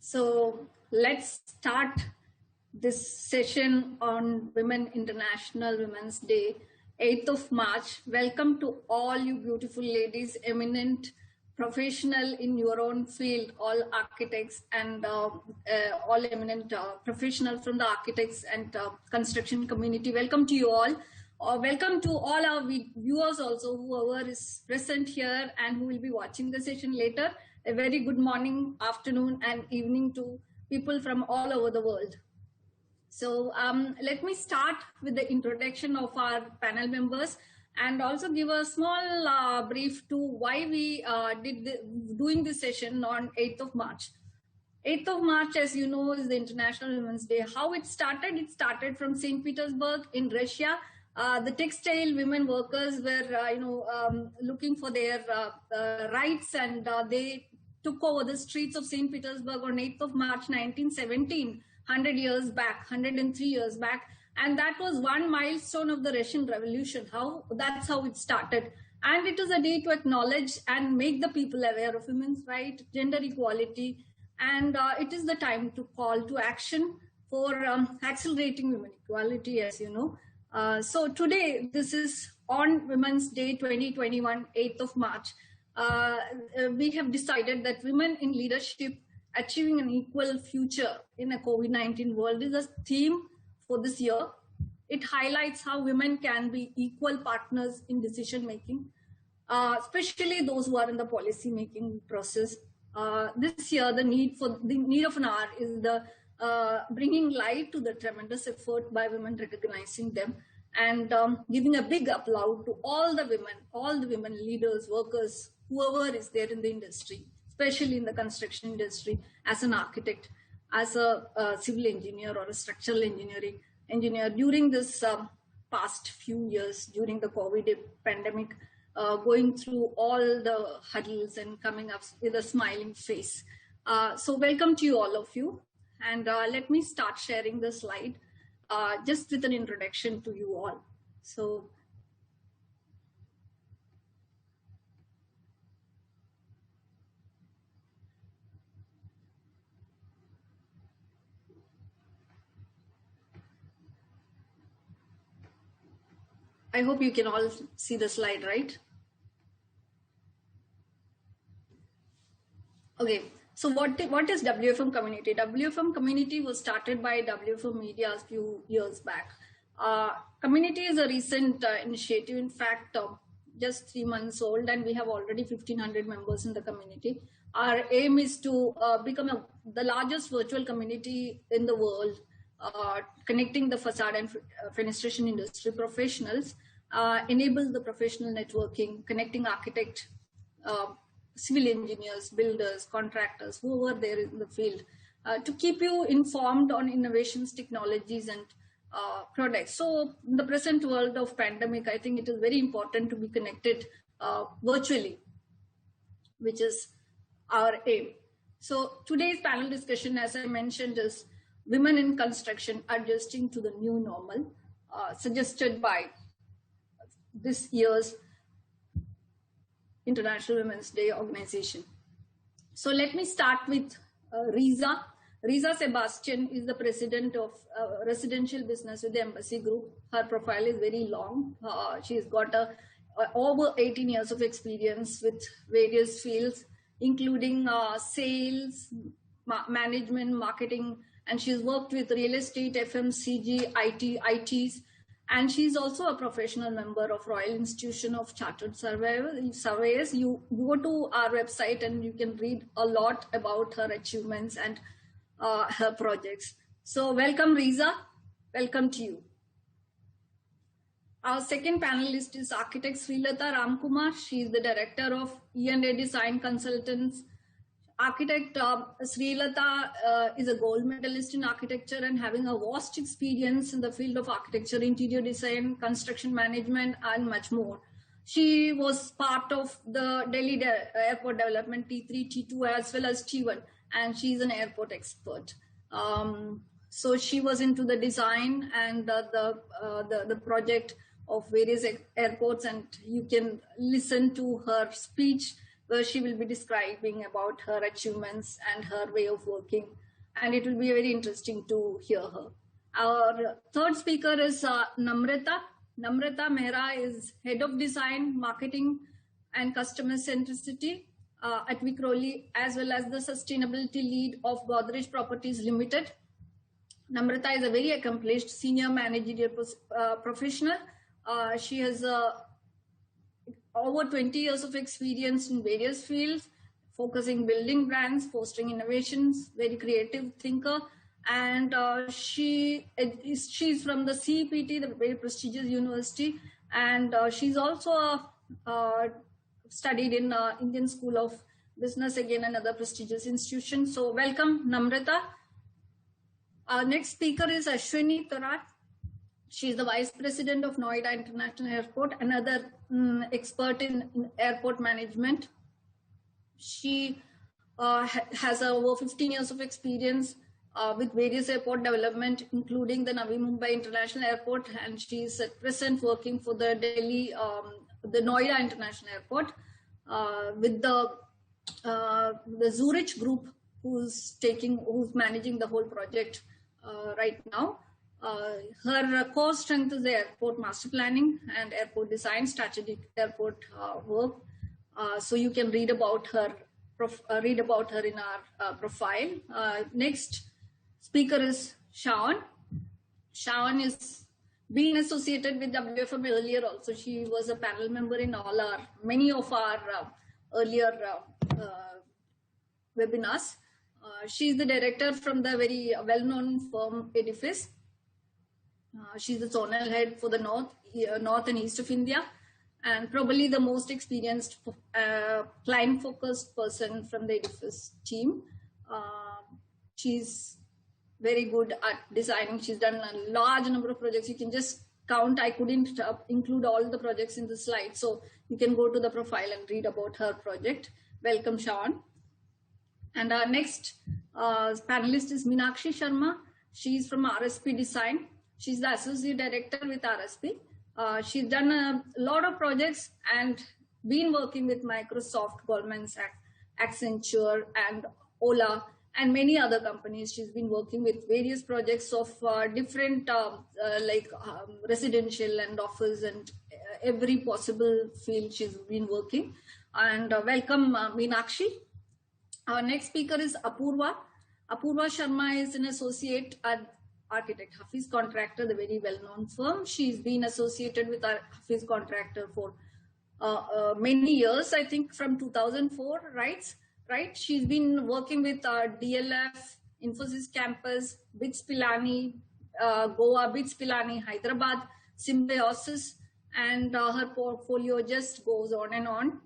So let's start this session on Women International Women's Day, 8th of March. Welcome to all you beautiful ladies, eminent professional in your own field, all architects and all eminent professionals from the architects and construction community. Welcome to you all. Welcome to all our viewers also, whoever is present here and who will be watching the session later. A very good morning, afternoon and evening to people from all over the world. So let me start with the introduction of our panel members and also give a small brief to why we doing this session on 8th of March. 8th of March, as you know, is the International Women's Day. How it started from St. Petersburg in Russia. The textile women workers were, looking for their rights, and they took over the streets of St. Petersburg on 8th of March 1917, 100 years back, 103 years back. And that was one milestone of the Russian Revolution. That's how it started. And it is a day to acknowledge and make the people aware of women's rights, gender equality, and it is the time to call to action for accelerating women equality, as you know. So today, this is on Women's Day 2021, 8th of March. We have decided that women in leadership achieving an equal future in a COVID-19 world is a theme for this year. It highlights how women can be equal partners in decision making, especially those who are in the policy making process. This year, the need of an hour is the bringing light to the tremendous effort by women, recognizing them and giving a big applause to all the women leaders, workers, whoever is there in the industry, especially in the construction industry, as an architect, as a civil engineer or a structural engineer during this past few years, during the COVID pandemic, going through all the hurdles and coming up with a smiling face. So welcome to you, all of you. And let me start sharing the slide just with an introduction to you all. So I hope you can all see the slide, right? Okay, so what is WFM community? WFM community was started by WFM Media a few years back. Community is a recent initiative, in fact, just 3 months old, and we have already 1,500 members in the community. Our aim is to become the largest virtual community in the world, connecting the facade and fenestration industry professionals, enable the professional networking, connecting architect, civil engineers, builders, contractors, whoever there is in the field, to keep you informed on innovations, technologies, and products. So in the present world of pandemic, I think it is very important to be connected virtually, which is our aim. So today's panel discussion, as I mentioned, is women in construction adjusting to the new normal, suggested by this year's International Women's Day organization. So let me start with Riza. Riza Sebastian is the president of residential business with the Embassy Group. Her profile is very long. She's got over 18 years of experience with various fields, including sales, management, marketing, and she's worked with real estate, FMCG, ITs, and she's also a professional member of Royal Institution of Chartered Surveyors. You go to our website and you can read a lot about her achievements and her projects. So welcome, Riza. Welcome to you. Our second panelist is architect Srilata Ramkumar. She is the director of E&A Design Consultants. Architect Srilata is a gold medalist in architecture and having a vast experience in the field of architecture, interior design, construction management, and much more. She was part of the Delhi Airport Development T3, T2, as well as T1, and she's an airport expert. So she was into the design and the project of various airports, and you can listen to her speech where she will be describing about her achievements and her way of working. And it will be very interesting to hear her. Our third speaker is Namrata. Namrata Mehra is Head of Design, Marketing and Customer Centricity at Vikhroli, as well as the Sustainability Lead of Godrej Properties Limited. Namrata is a very accomplished senior managerial professional. She has over 20 years of experience in various fields, focusing building brands, fostering innovations, very creative thinker. And she's from the CPT, the very prestigious university. And she's also studied in Indian School of Business, again, another prestigious institution. So welcome, Namrata. Our next speaker is Ashwini Thorat. She is the Vice President of Noida International Airport, another expert in airport management. She has over 15 years of experience with various airport development, including the Navi Mumbai International Airport, and she is at present working for the the Noida International Airport with the Zurich Group, who's managing the whole project right now. Her core strength is the airport master planning and airport design, strategic airport work. So you can read about her in our profile. Next speaker is Shawan. Shawan is being associated with WFM earlier also. She was a panel member in many of our earlier webinars. She's the director from the very well-known firm Edifice. She's the zonal head for the north and east of India, and probably the most experienced client-focused person from the Edifice team. She's very good at designing. She's done a large number of projects. You can just count. I couldn't include all the projects in the slide, so you can go to the profile and read about her project. Welcome, Shawan. And our next panelist is Meenakshi Sharma. She's from RSP Design. She's the Associate Director with RSP. She's done a lot of projects and been working with Microsoft, Goldman Sachs, Accenture, and Ola, and many other companies. She's been working with various projects of different residential and office and every possible field she's been working. And welcome, Meenakshi. Our next speaker is Apurva. Apurva Sharma is an associate architect, Hafiz Contractor, the very well-known firm. She's been associated with our Hafiz Contractor for many years, I think from 2004, right? She's been working with our DLF, Infosys Campus, BITS Pilani, Goa, BITS Pilani, Hyderabad, Symbiosis, and her portfolio just goes on and on.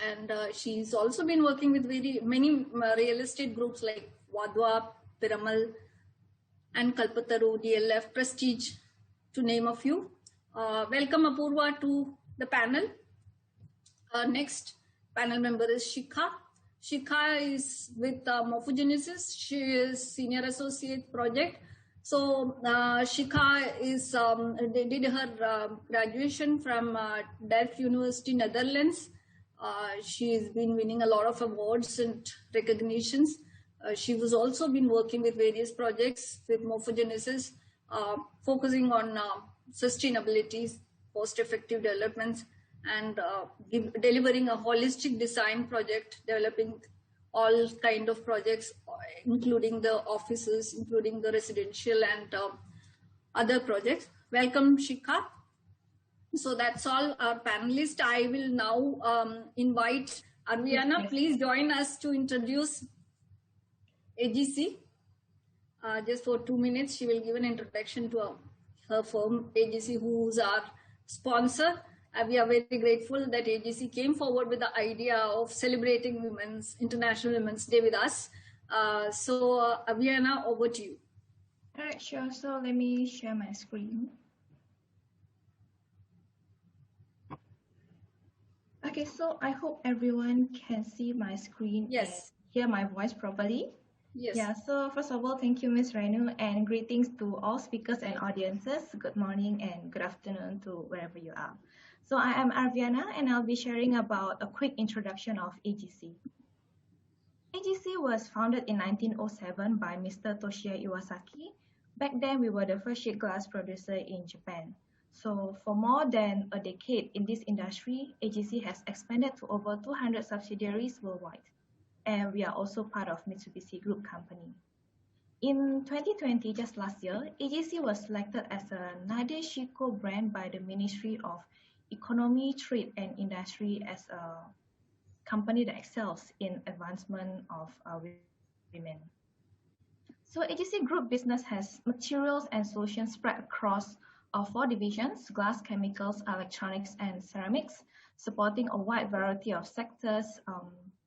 And she's also been working with many real estate groups like Wadhwa, Piramal, and Kalpataru, DLF, Prestige, to name a few. Welcome, Apurva, to the panel. Next panel member is Shikha. Shikha is with Morphogenesis. She is Senior Associate Project. So Shikha did her graduation from Delft University, Netherlands. She's been winning a lot of awards and recognitions. She was also been working with various projects with Morphogenesis, focusing on sustainability, cost-effective developments, and delivering a holistic design project, developing all kind of projects, including the offices, including the residential and other projects. Welcome, Shikha. So that's all our panelists. I will now invite Arviana. Please join us to introduce AGC. Just for 2 minutes, she will give an introduction to her firm, AGC, who's our sponsor. We are very grateful that AGC came forward with the idea of celebrating International Women's Day with us. So Arviana, over to you. All right, sure. So let me share my screen. Okay, so I hope everyone can see my screen. Yes. And hear my voice properly. Yes. Yeah, so first of all, thank you, Ms. Renu, and greetings to all speakers and audiences. Good morning and good afternoon to wherever you are. So I am Arviana and I'll be sharing about a quick introduction of AGC. AGC was founded in 1907 by Mr. Toshiya Iwasaki. Back then, we were the first sheet glass producer in Japan. So for more than a decade in this industry, AGC has expanded to over 200 subsidiaries worldwide. And we are also part of Mitsubishi Group company. In 2020, just last year, AGC was selected as a Nadeshiko brand by the Ministry of Economy, Trade and Industry as a company that excels in advancement of women. So AGC Group business has materials and solutions spread across 4 divisions: glass, chemicals, electronics, and ceramics, supporting a wide variety of sectors.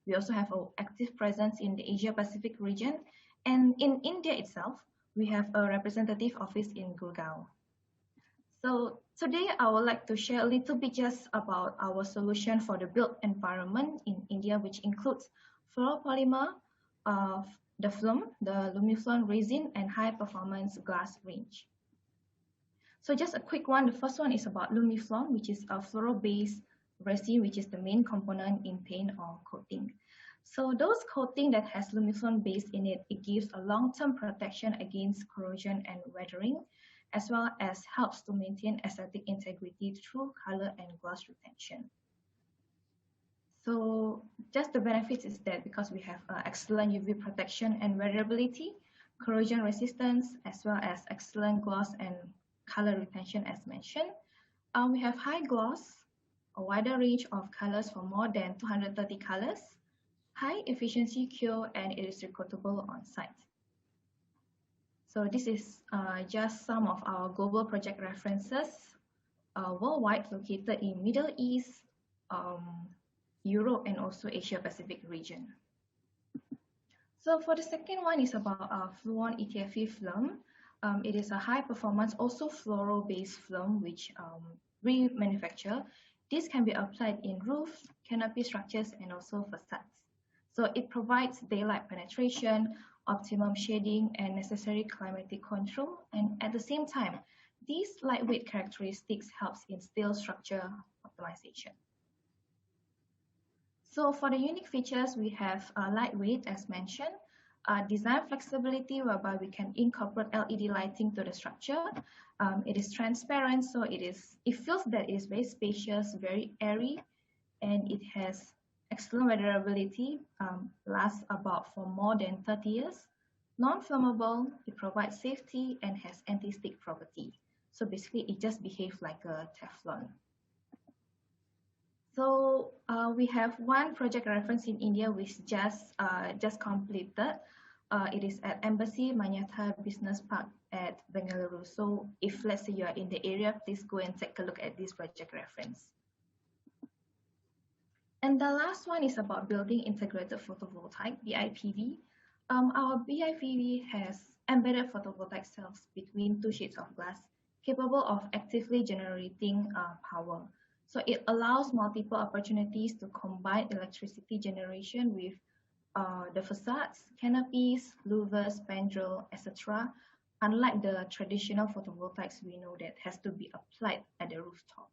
We also have an active presence in the Asia Pacific region, and in India itself, we have a representative office in Gurgaon. So today I would like to share a little bit just about our solution for the built environment in India, which includes fluoropolymer, the film, the Lumiflon resin, and high performance glass range. So just a quick one. The first one is about Lumiflon, which is a fluoro-based resin, which is the main component in paint or coating. So those coating that has Lumiflon base in it, it gives a long-term protection against corrosion and weathering, as well as helps to maintain aesthetic integrity through color and gloss retention. So just the benefits is that because we have excellent UV protection and weatherability, corrosion resistance, as well as excellent gloss and color retention as mentioned. We have high gloss, a wider range of colors for more than 230 colors, high efficiency cure, and it is recoatable on site. So this is just some of our global project references worldwide, located in Middle East, Europe, and also Asia Pacific region. So for the second one is about Fluon ETFE film. It is a high performance, also fluoro-based film, which we manufacture. This can be applied in roofs, canopy structures, and also facades. So it provides daylight penetration, optimum shading, and necessary climatic control. And at the same time, these lightweight characteristics helps in steel structure optimization. So for the unique features, we have lightweight, as mentioned, design flexibility, whereby we can incorporate LED lighting to the structure. It is transparent, so it feels that it is very spacious, very airy, and it has excellent weatherability, lasts about for more than 30 years. Non-flammable, it provides safety and has anti-stick property. So basically, it just behaves like a Teflon. So we have one project reference in India which just completed. It is at Embassy Manyata Business Park at Bengaluru. So if let's say you are in the area, please go and take a look at this project reference. And the last one is about building integrated photovoltaic, BIPV. Our BIPV has embedded photovoltaic cells between 2 sheets of glass, capable of actively generating power. So it allows multiple opportunities to combine electricity generation with the facades, canopies, louvers, spandrel, etc. Unlike the traditional photovoltaics we know that has to be applied at the rooftop.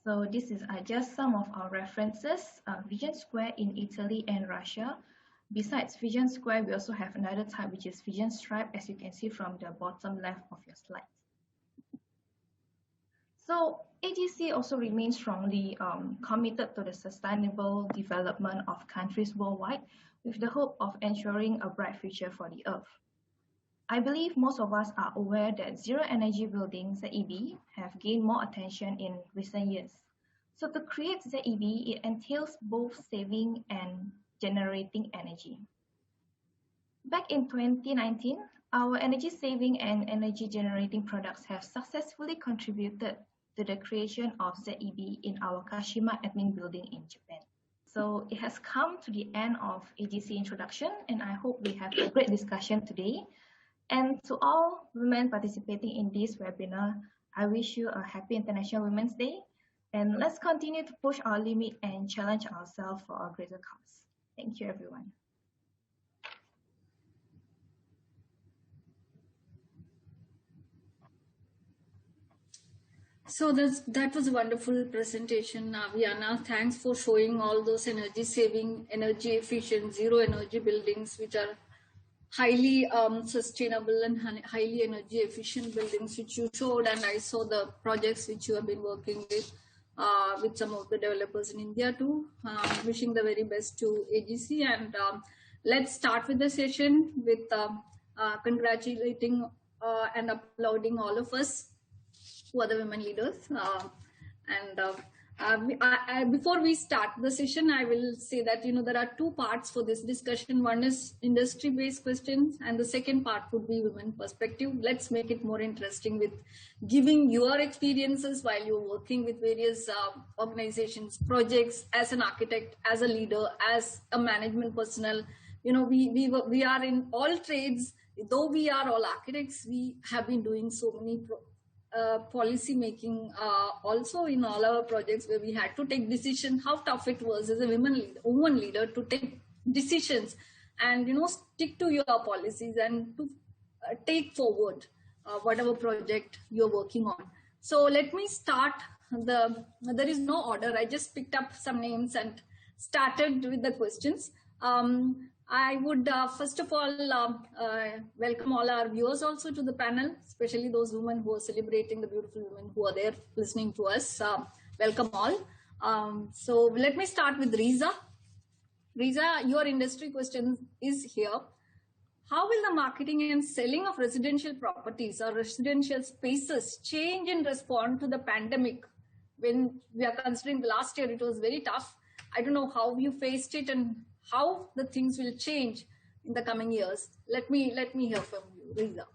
So this is just some of our references. Vision Square in Italy and Russia. Besides Vision Square, we also have another type which is Vision Stripe, as you can see from the bottom left of your slide. So AGC also remains strongly committed to the sustainable development of countries worldwide with the hope of ensuring a bright future for the Earth. I believe most of us are aware that zero energy buildings, ZEB, have gained more attention in recent years. So to create ZEB, it entails both saving and generating energy. Back in 2019, our energy saving and energy generating products have successfully contributed to the creation of ZEB in our Kashima admin building in Japan. So it has come to the end of AGC introduction, and I hope we have a great discussion today. And to all women participating in this webinar, I wish you a happy International Women's Day. And let's continue to push our limit and challenge ourselves for a greater cause. Thank you, everyone. So that was a wonderful presentation, Viana. Thanks for showing all those energy saving, energy efficient, zero energy buildings, which are highly sustainable and highly energy efficient buildings, which you showed. And I saw the projects which you have been working with some of the developers in India too. Wishing the very best to AGC. And let's start with the session with congratulating and applauding all of us who are the women leaders. Before we start the session, I will say that there are two parts for this discussion. One is industry-based questions, and the second part would be women perspective. Let's make it more interesting with giving your experiences while you're working with various organizations, projects, as an architect, as a leader, as a management personnel. We are in all trades. Though we are all architects, we have been doing so many policy making also in all our projects where we had to take decision, how tough it was as a woman leader to take decisions and stick to your policies and to take forward whatever project you're working on. So let me start. There is no order. I just picked up some names and started with the questions. I would first of all welcome all our viewers also to the panel, especially those women who are celebrating, the beautiful women who are there listening to us. Welcome all. So let me start with Riza. Riza, your industry question is here. How will the marketing and selling of residential properties or residential spaces change in response to the pandemic? When we are considering the last year, it was very tough. I don't know how you faced it and how the things will change in the coming years. Let me hear from you, Riza.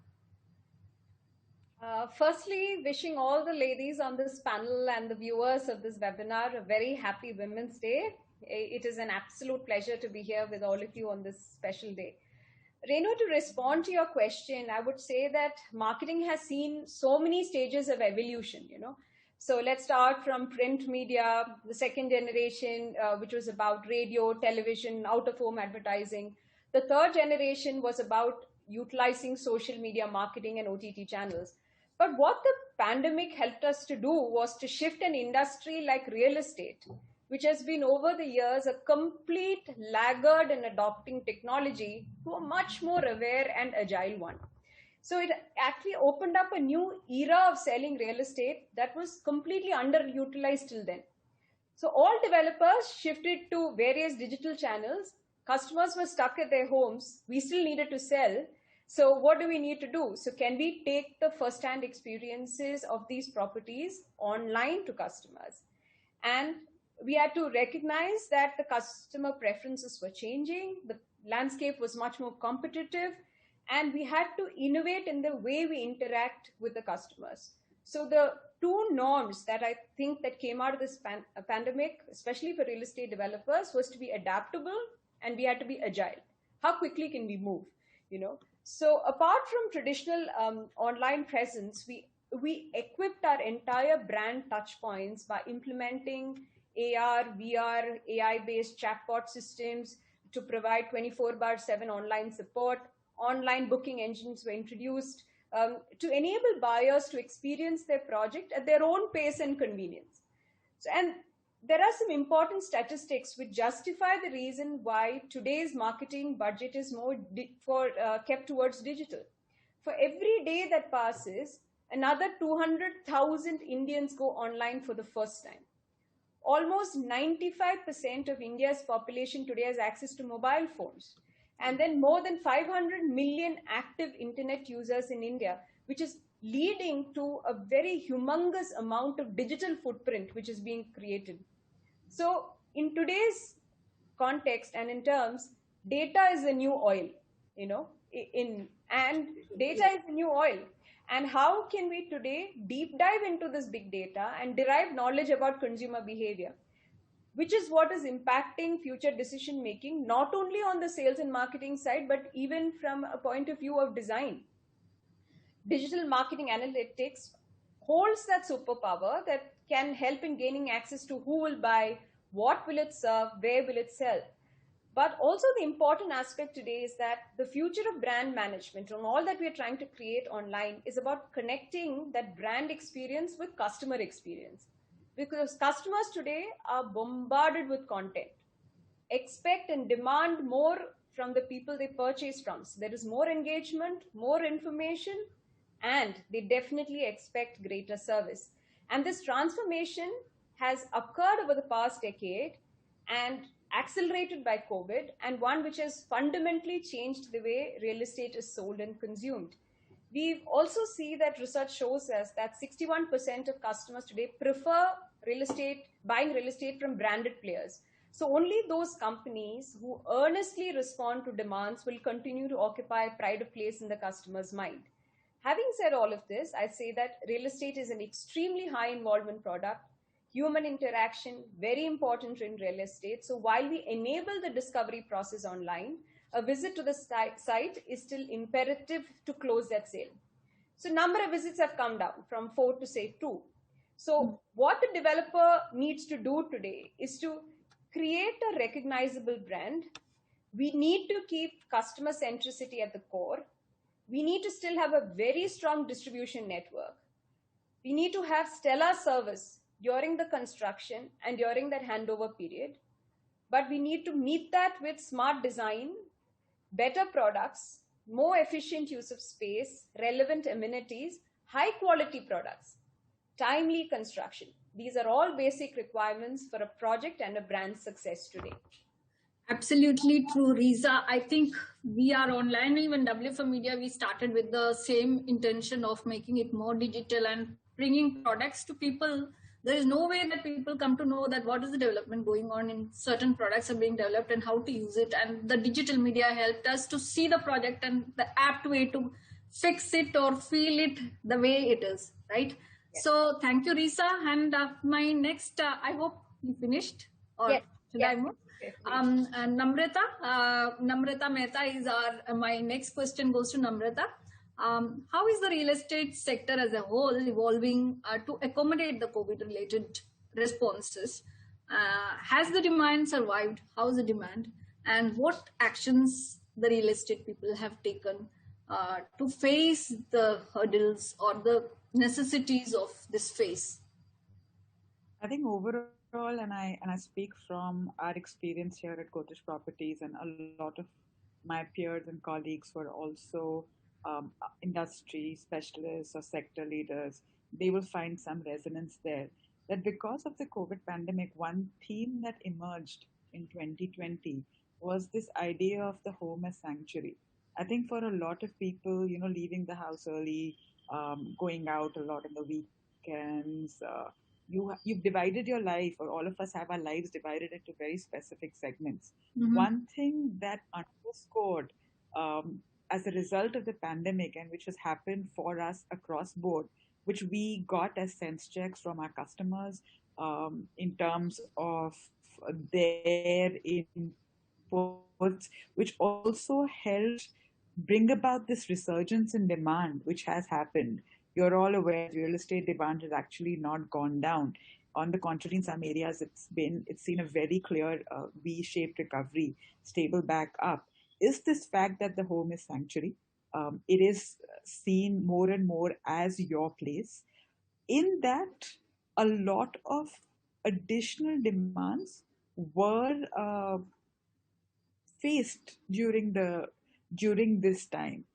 Firstly, wishing all the ladies on this panel and the viewers of this webinar a very happy Women's Day. It is an absolute pleasure to be here with all of you on this special day. Renu, to respond to your question, I would say that marketing has seen so many stages of evolution, So let's start from print media, the second generation, which was about radio, television, out-of-home advertising. The third generation was about utilizing social media marketing and OTT channels. But what the pandemic helped us to do was to shift an industry like real estate, which has been over the years a complete laggard in adopting technology, to a much more aware and agile one. So it actually opened up a new era of selling real estate that was completely underutilized till then. So all developers shifted to various digital channels. Customers were stuck at their homes. We still needed to sell. So what do we need to do? So can we take the first-hand experiences of these properties online to customers? And we had to recognize that the customer preferences were changing. The landscape was much more competitive. And we had to innovate in the way we interact with the customers. So the two norms that I think that came out of this pandemic, especially for real estate developers, was to be adaptable and we had to be agile. How quickly can we move? So apart from traditional online presence, we equipped our entire brand touchpoints by implementing AR, VR, AI-based chatbot systems to provide 24/7 online support. Online booking engines were introduced to enable buyers to experience their project at their own pace and convenience. And there are some important statistics which justify the reason why today's marketing budget is more kept towards digital. For every day that passes, another 200,000 Indians go online for the first time. Almost 95% of India's population today has access to mobile phones. And then more than 500 million active internet users in India, which is leading to a very humongous amount of digital footprint which is being created. So in today's context and in terms, data is the new oil, and data is the new oil. And how can we today deep dive into this big data and derive knowledge about consumer behavior, which is what is impacting future decision making, not only on the sales and marketing side, but even from a point of view of design. Digital marketing analytics holds that superpower that can help in gaining access to who will buy, what will it serve, where will it sell. But also the important aspect today is that the future of brand management and all that we are trying to create online is about connecting that brand experience with customer experience. Because customers today are bombarded with content, expect and demand more from the people they purchase from. So there is more engagement, more information, and they definitely expect greater service. And this transformation has occurred over the past decade and accelerated by COVID, and one which has fundamentally changed the way real estate is sold and consumed. We also see that research shows us that 61% of customers today prefer buying real estate from branded players. So only those companies who earnestly respond to demands will continue to occupy pride of place in the customer's mind. Having said all of this, I say that real estate is an extremely high involvement product. Human interaction, very important in real estate. So while we enable the discovery process online, a visit to the site is still imperative to close that sale. So number of visits have come down from 4 to say 2. So what the developer needs to do today is to create a recognizable brand. We need to keep customer centricity at the core. We need to still have a very strong distribution network. We need to have stellar service during the construction and during that handover period. But we need to meet that with smart design, better products, more efficient use of space, relevant amenities, high quality products, timely construction. These are all basic requirements for a project and a brand success today. Absolutely true, Riza. I think we are online. Even WFM Media, we started with the same intention of making it more digital and bringing products to people. There is no way that people come to know that what is the development going on in certain products are being developed and how to use it. And the digital media helped us to see the project and the apt way to fix it or feel it the way it is, right? Yes. So thank you, Riza. And my next, I hope you finished, or yes. should I move? Namrata Mehta is my next question goes to Namrata. How is the real estate sector as a whole evolving to accommodate the COVID-related responses? Has the demand survived? How's the demand? And what actions the real estate people have taken to face the hurdles or the necessities of this phase? I think overall, and I speak from our experience here at Godrej Properties, and a lot of my peers and colleagues were also industry specialists or sector leaders. They will find some resonance there. That because of the COVID pandemic, one theme that emerged in 2020 was this idea of the home as sanctuary. I think for a lot of people, leaving the house early, going out a lot on the weekends, you've divided your life, or all of us have our lives divided into very specific segments. Mm-hmm. One thing that underscored as a result of the pandemic, and which has happened for us across board, which we got as sense checks from our customers in terms of their inputs, which also helped bring about this resurgence in demand, which has happened. You're all aware real estate demand has actually not gone down. On the contrary, in some areas, it's seen a very clear V-shaped recovery, stable back up. Is this fact that the home is sanctuary? It is seen more and more as your place. In that, a lot of additional demands were faced during this time.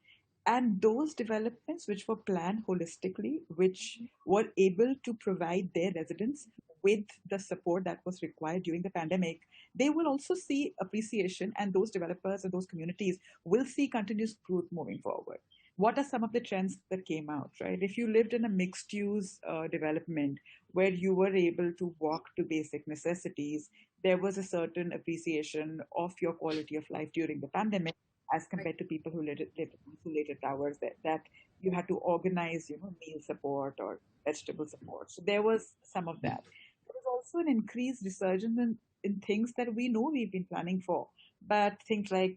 And those developments which were planned holistically, which were able to provide their residents with the support that was required during the pandemic, they will also see appreciation, and those developers and those communities will see continuous growth moving forward. What are some of the trends that came out, right? If you lived in a mixed-use development where you were able to walk to basic necessities, there was a certain appreciation of your quality of life during the pandemic, as compared to people who lived in insulated towers that you had to organize, meal support or vegetable support. So there was some of that. There was also an increased resurgence in things that we know we've been planning for, but things like,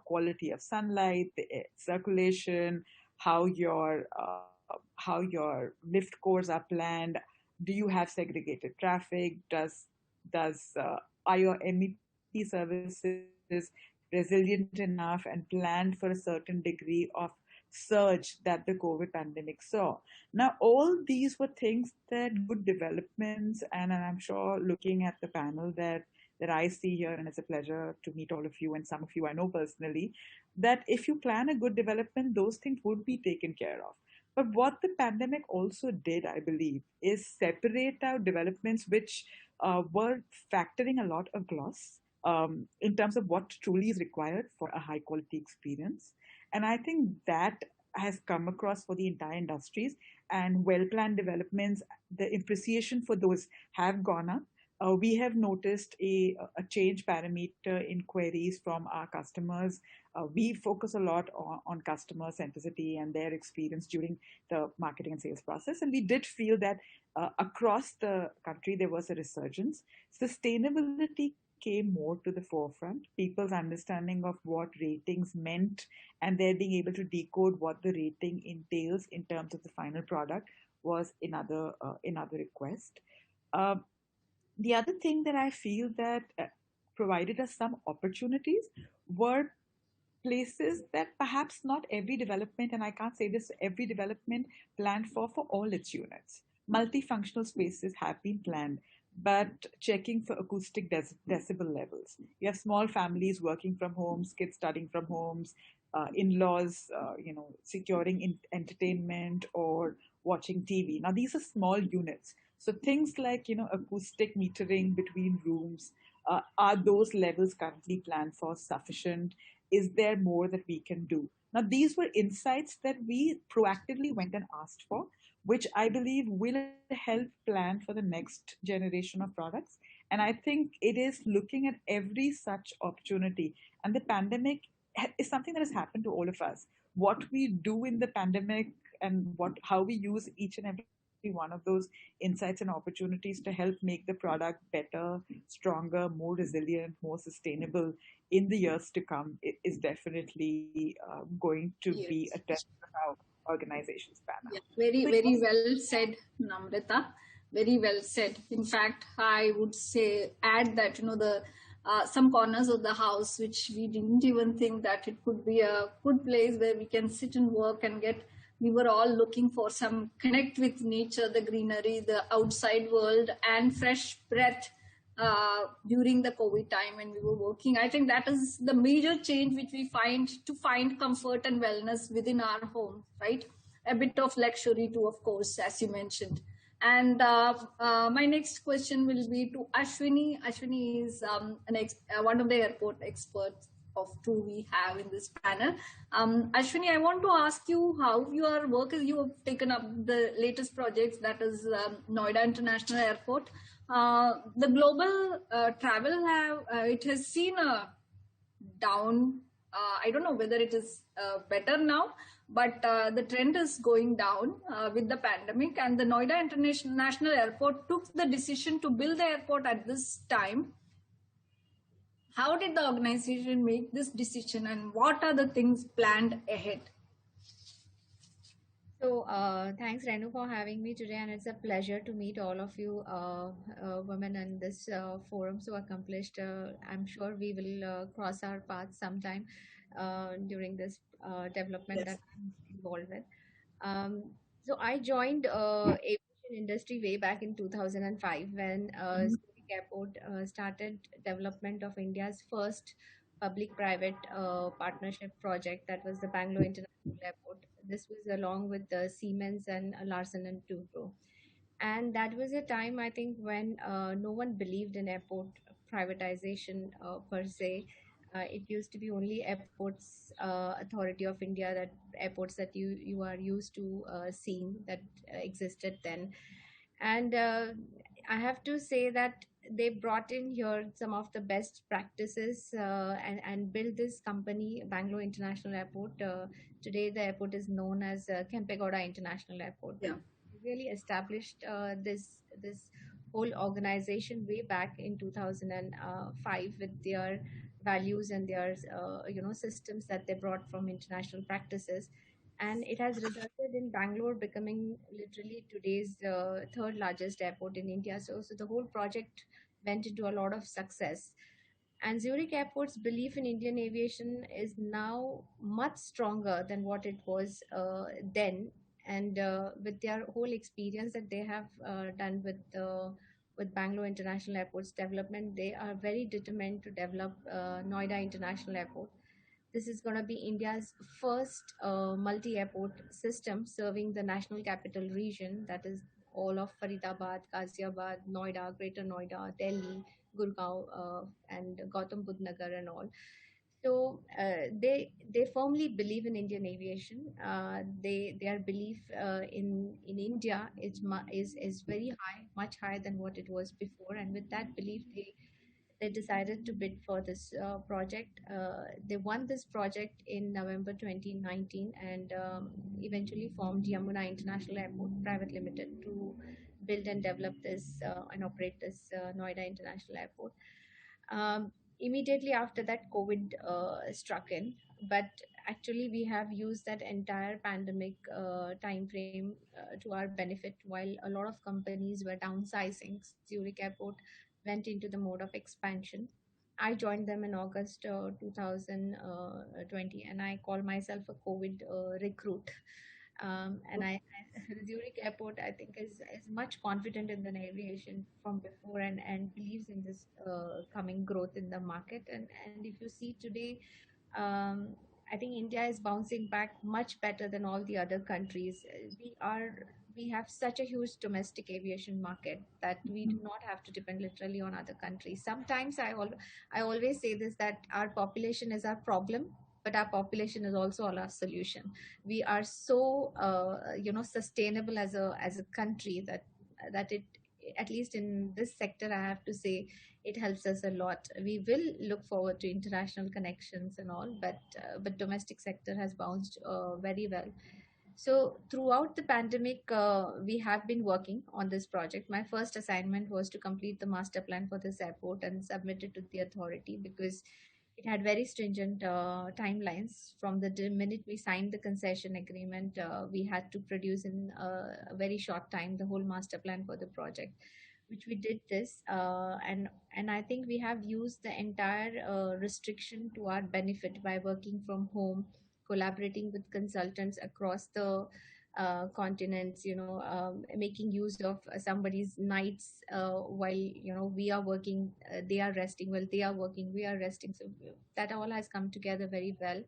quality of sunlight, the circulation, how your lift cores are planned. Do you have segregated traffic? Are your MEP these services resilient enough and planned for a certain degree of surge that the COVID pandemic saw. Now, all these were things that good developments, and I'm sure looking at the panel that I see here, and it's a pleasure to meet all of you, and some of you I know personally, that if you plan a good development, those things would be taken care of. But what the pandemic also did, I believe, is separate out developments which were factoring a lot of gloss in terms of what truly is required for a high quality experience. And I think that has come across for the entire industries, and well planned developments, the appreciation for those have gone up. We have noticed a change parameter in queries from our customers. We focus a lot on customer centricity and their experience during the marketing and sales process. And we did feel that across the country, there was a resurgence. Sustainability came more to the forefront. People's understanding of what ratings meant and their being able to decode what the rating entails in terms of the final product was another request. The other thing that I feel that provided us some opportunities were places that perhaps not every development, and I can't say this, every development planned for all its units. Multifunctional spaces have been planned, but checking for acoustic decibel levels. You have small families working from homes, kids studying from homes, in-laws, securing entertainment or watching TV. Now, these are small units. So things like, acoustic metering between rooms, are those levels currently planned for sufficient? Is there more that we can do? Now, these were insights that we proactively went and asked for, which I believe will help plan for the next generation of products. And I think it is looking at every such opportunity. And the pandemic is something that has happened to all of us. What we do in the pandemic and how we use each and every one of those insights and opportunities to help make the product better, stronger, more resilient, more sustainable in the years to come is definitely going to be a test of how organizations pan out. Yeah, very well said, Namrata. Very well said. In fact, I would say add that the some corners of the house which we didn't even think that it could be a good place where we can sit and work and get. We were all looking for some connect with nature, the greenery, the outside world, and fresh breath during the COVID time when we were working. I think that is the major change which we find comfort and wellness within our home, right? A bit of luxury too, of course, as you mentioned. And my next question will be to Ashwini. Ashwini is one of the airport experts of two we have in this panel. Ashwini, I want to ask you how your work is. You have taken up the latest projects, that is Noida International Airport. The global travel it has seen a down. I don't know whether it is better now, but the trend is going down with the pandemic. And the Noida International Airport took the decision to build the airport at this time. How did the organization make this decision, and what are the things planned ahead? So thanks, Renu, for having me today, and it's a pleasure to meet all of you women in this forum so accomplished. I'm sure we will cross our paths sometime during this development that I'm involved with. So I joined aviation industry way back in 2005 when Zurich Airport started development of India's first public-private partnership project, that was the Bangalore International Airport. This was along with Siemens and Larsen and Toubro. And that was a time, I think, when no one believed in airport privatization per se. It used to be only Airports Authority of India, that airports that you are used to seeing, that existed then. And I have to say that they brought in here some of the best practices and built this company, Bangalore International Airport. Today, the airport is known as Kempegowda International Airport. Yeah. Really established this whole organization way back in 2005 with their values and their systems that they brought from international practices, and it has resulted in Bangalore becoming literally today's third largest airport in India. So the whole project went into a lot of success. And Zurich Airport's belief in Indian aviation is now much stronger than what it was then. And with their whole experience that they have done with Bangalore International Airport's development, they are very determined to develop Noida International Airport. This is going to be India's first multi-airport system serving the national capital region, that is all of Faridabad, Ghaziabad, Noida, Greater Noida, Delhi, Gurgaon, and Gautam Budh Nagar and all. So they firmly believe in Indian aviation. Their belief in India is very high, much higher than what it was before. And with that belief, they decided to bid for this project. They won this project in November 2019 and eventually formed Yamuna International Airport Private Limited to build and develop this and operate this Noida International Airport. Immediately after that, COVID struck in, but actually we have used that entire pandemic time frame to our benefit. While a lot of companies were downsizing, Zurich Airport went into the mode of expansion. I joined them in August 2020, and I call myself a COVID recruit. Zurich Airport, I think, is much confident in the aviation from before and believes in this coming growth in the market. And if you see today, I think India is bouncing back much better than all the other countries. We have such a huge domestic aviation market that we do not have to depend literally on other countries. Sometimes I always say this, that our population is our problem, but our population is also our solution. We are so sustainable as a country that it, at least in this sector, I have to say, it helps us a lot. We will look forward to international connections and all, but domestic sector has bounced very well. So throughout the pandemic, we have been working on this project. My first assignment was to complete the master plan for this airport and submit it to the authority, because it had very stringent timelines. From the minute we signed the concession agreement, we had to produce in a very short time the whole master plan for the project, which we did this. And I think we have used the entire restriction to our benefit by working from home, collaborating with consultants across the continents, making use of somebody's nights while we are working, they are resting, while they are working, we are resting. So that all has come together very well.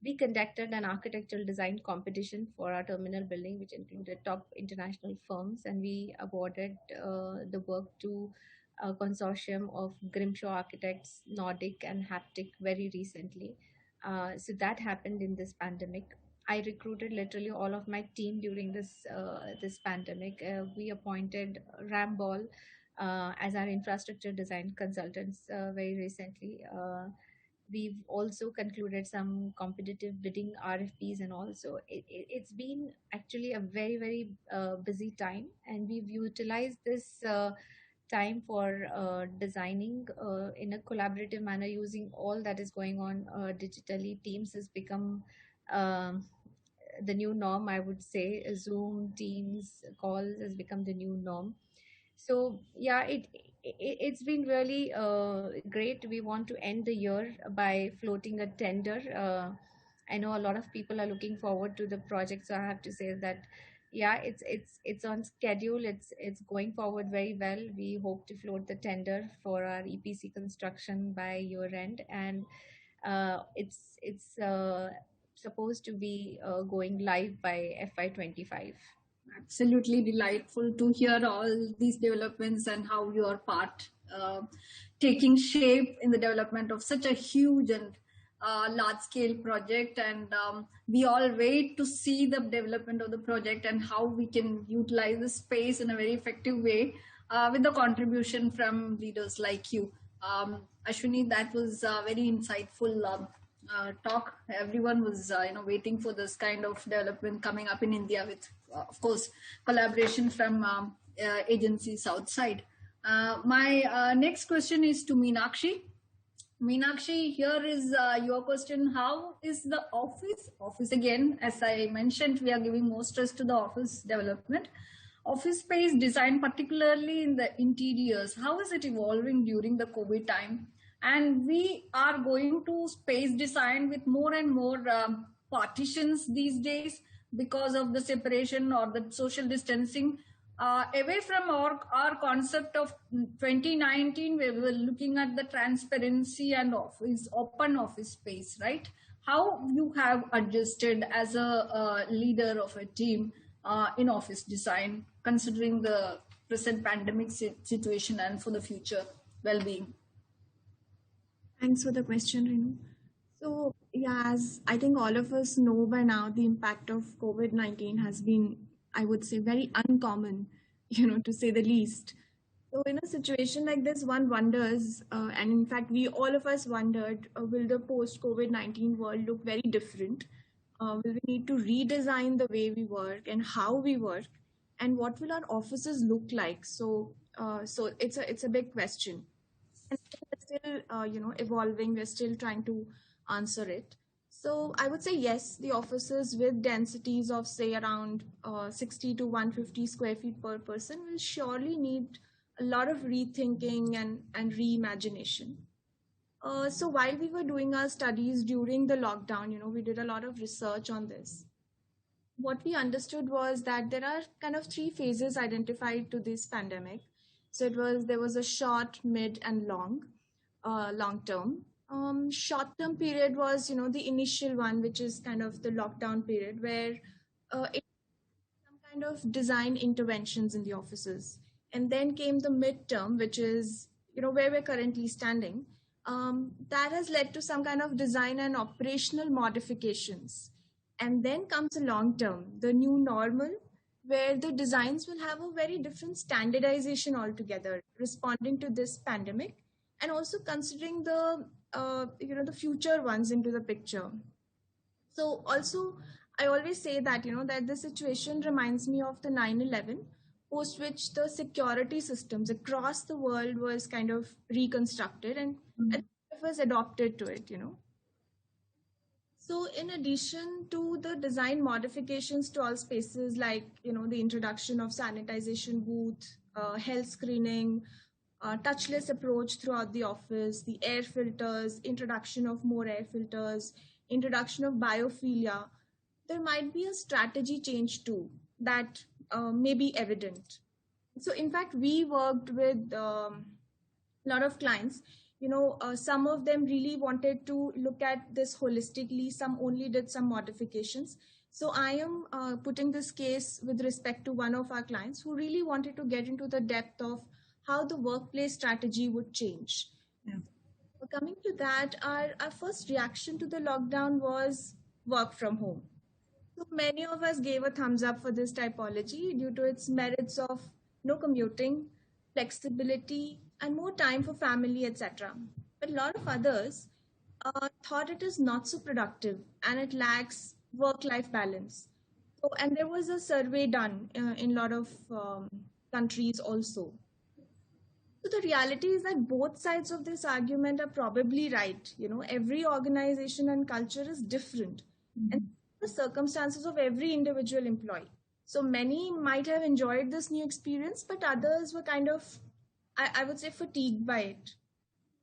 We conducted an architectural design competition for our terminal building, which included top international firms, and we awarded the work to a consortium of Grimshaw Architects, Nordic, and Haptic very recently. So that happened in this pandemic. I recruited literally all of my team during this pandemic. We appointed Ramball as our infrastructure design consultants very recently. We've also concluded some competitive bidding RFPs, and also it's been actually a very, very busy time, and we've utilized this time for designing in a collaborative manner, using all that is going on digitally. Teams has become the new norm, I would say. Zoom, Teams, calls has become the new norm. So yeah, it's been really great. We want to end the year by floating a tender. I know a lot of people are looking forward to the project, so I have to say that yeah, it's on schedule. It's going forward very well. We hope to float the tender for our EPC construction by year end, and it's supposed to be going live by FY25. Absolutely delightful to hear all these developments and how you are part taking shape in the development of such a huge and large scale project. And we all wait to see the development of the project and how we can utilize the space in a very effective way with the contribution from leaders like you. Ashwini, that was very insightful talk. Everyone was waiting for this kind of development coming up in India with of course collaboration from agencies outside. My next question is to Meenakshi. Meenakshi, here is your question. How is the office again, as I mentioned, we are giving more stress to the office development, office space design, particularly in the interiors. How is it evolving during the COVID time? And we are going to space design with more and more partitions these days because of the separation or the social distancing. Away from our concept of 2019, we were looking at the transparency and open office space, right? How you have adjusted as a leader of a team in office design, considering the present pandemic situation and for the future well-being? Thanks for the question, Renu. So, yeah, as I think all of us know by now, the impact of COVID-19 has been, I would say, very uncommon, to say the least. So, in a situation like this, one wonders, and in fact, all of us wondered, will the post-COVID-19 world look very different? Will we need to redesign the way we work and how we work? And what will our offices look like? So it's a big question. And we're still, evolving. We're still trying to answer it. So I would say yes, the offices with densities of say around 60 to 150 square feet per person will surely need a lot of rethinking and reimagination. So while we were doing our studies during the lockdown, we did a lot of research on this. What we understood was that there are kind of three phases identified to this pandemic. So there was a short, mid, and long term. Short-term period was, the initial one, which is kind of the lockdown period, where it some kind of design interventions in the offices. And then came the midterm, which is, where we're currently standing. That has led to some kind of design and operational modifications. And then comes a long term, the new normal, where the designs will have a very different standardization altogether, responding to this pandemic, and also considering the the future ones into the picture. So also, I always say that that this situation reminds me of the 9/11, post which the security systems across the world was kind of reconstructed and it was adopted to it. So in addition to the design modifications to all spaces, like the introduction of sanitization booth, health screening, touchless approach throughout the office, the air filters, introduction of more air filters, introduction of biophilia, there might be a strategy change too that may be evident. So in fact, we worked with a lot of clients. Some of them really wanted to look at this holistically. Some only did some modifications. So I am putting this case with respect to one of our clients who really wanted to get into the depth of how the workplace strategy would change. Yeah. So coming to that, our first reaction to the lockdown was work from home. So many of us gave a thumbs up for this typology due to its merits of no commuting, flexibility, and more time for family, etc. But a lot of others thought it is not so productive and it lacks work-life balance. So, and there was a survey done in a lot of countries also. So the reality is that both sides of this argument are probably right. Every organization and culture is different, and the circumstances of every individual employee. So many might have enjoyed this new experience, but others were kind of, I would say, fatigued by it.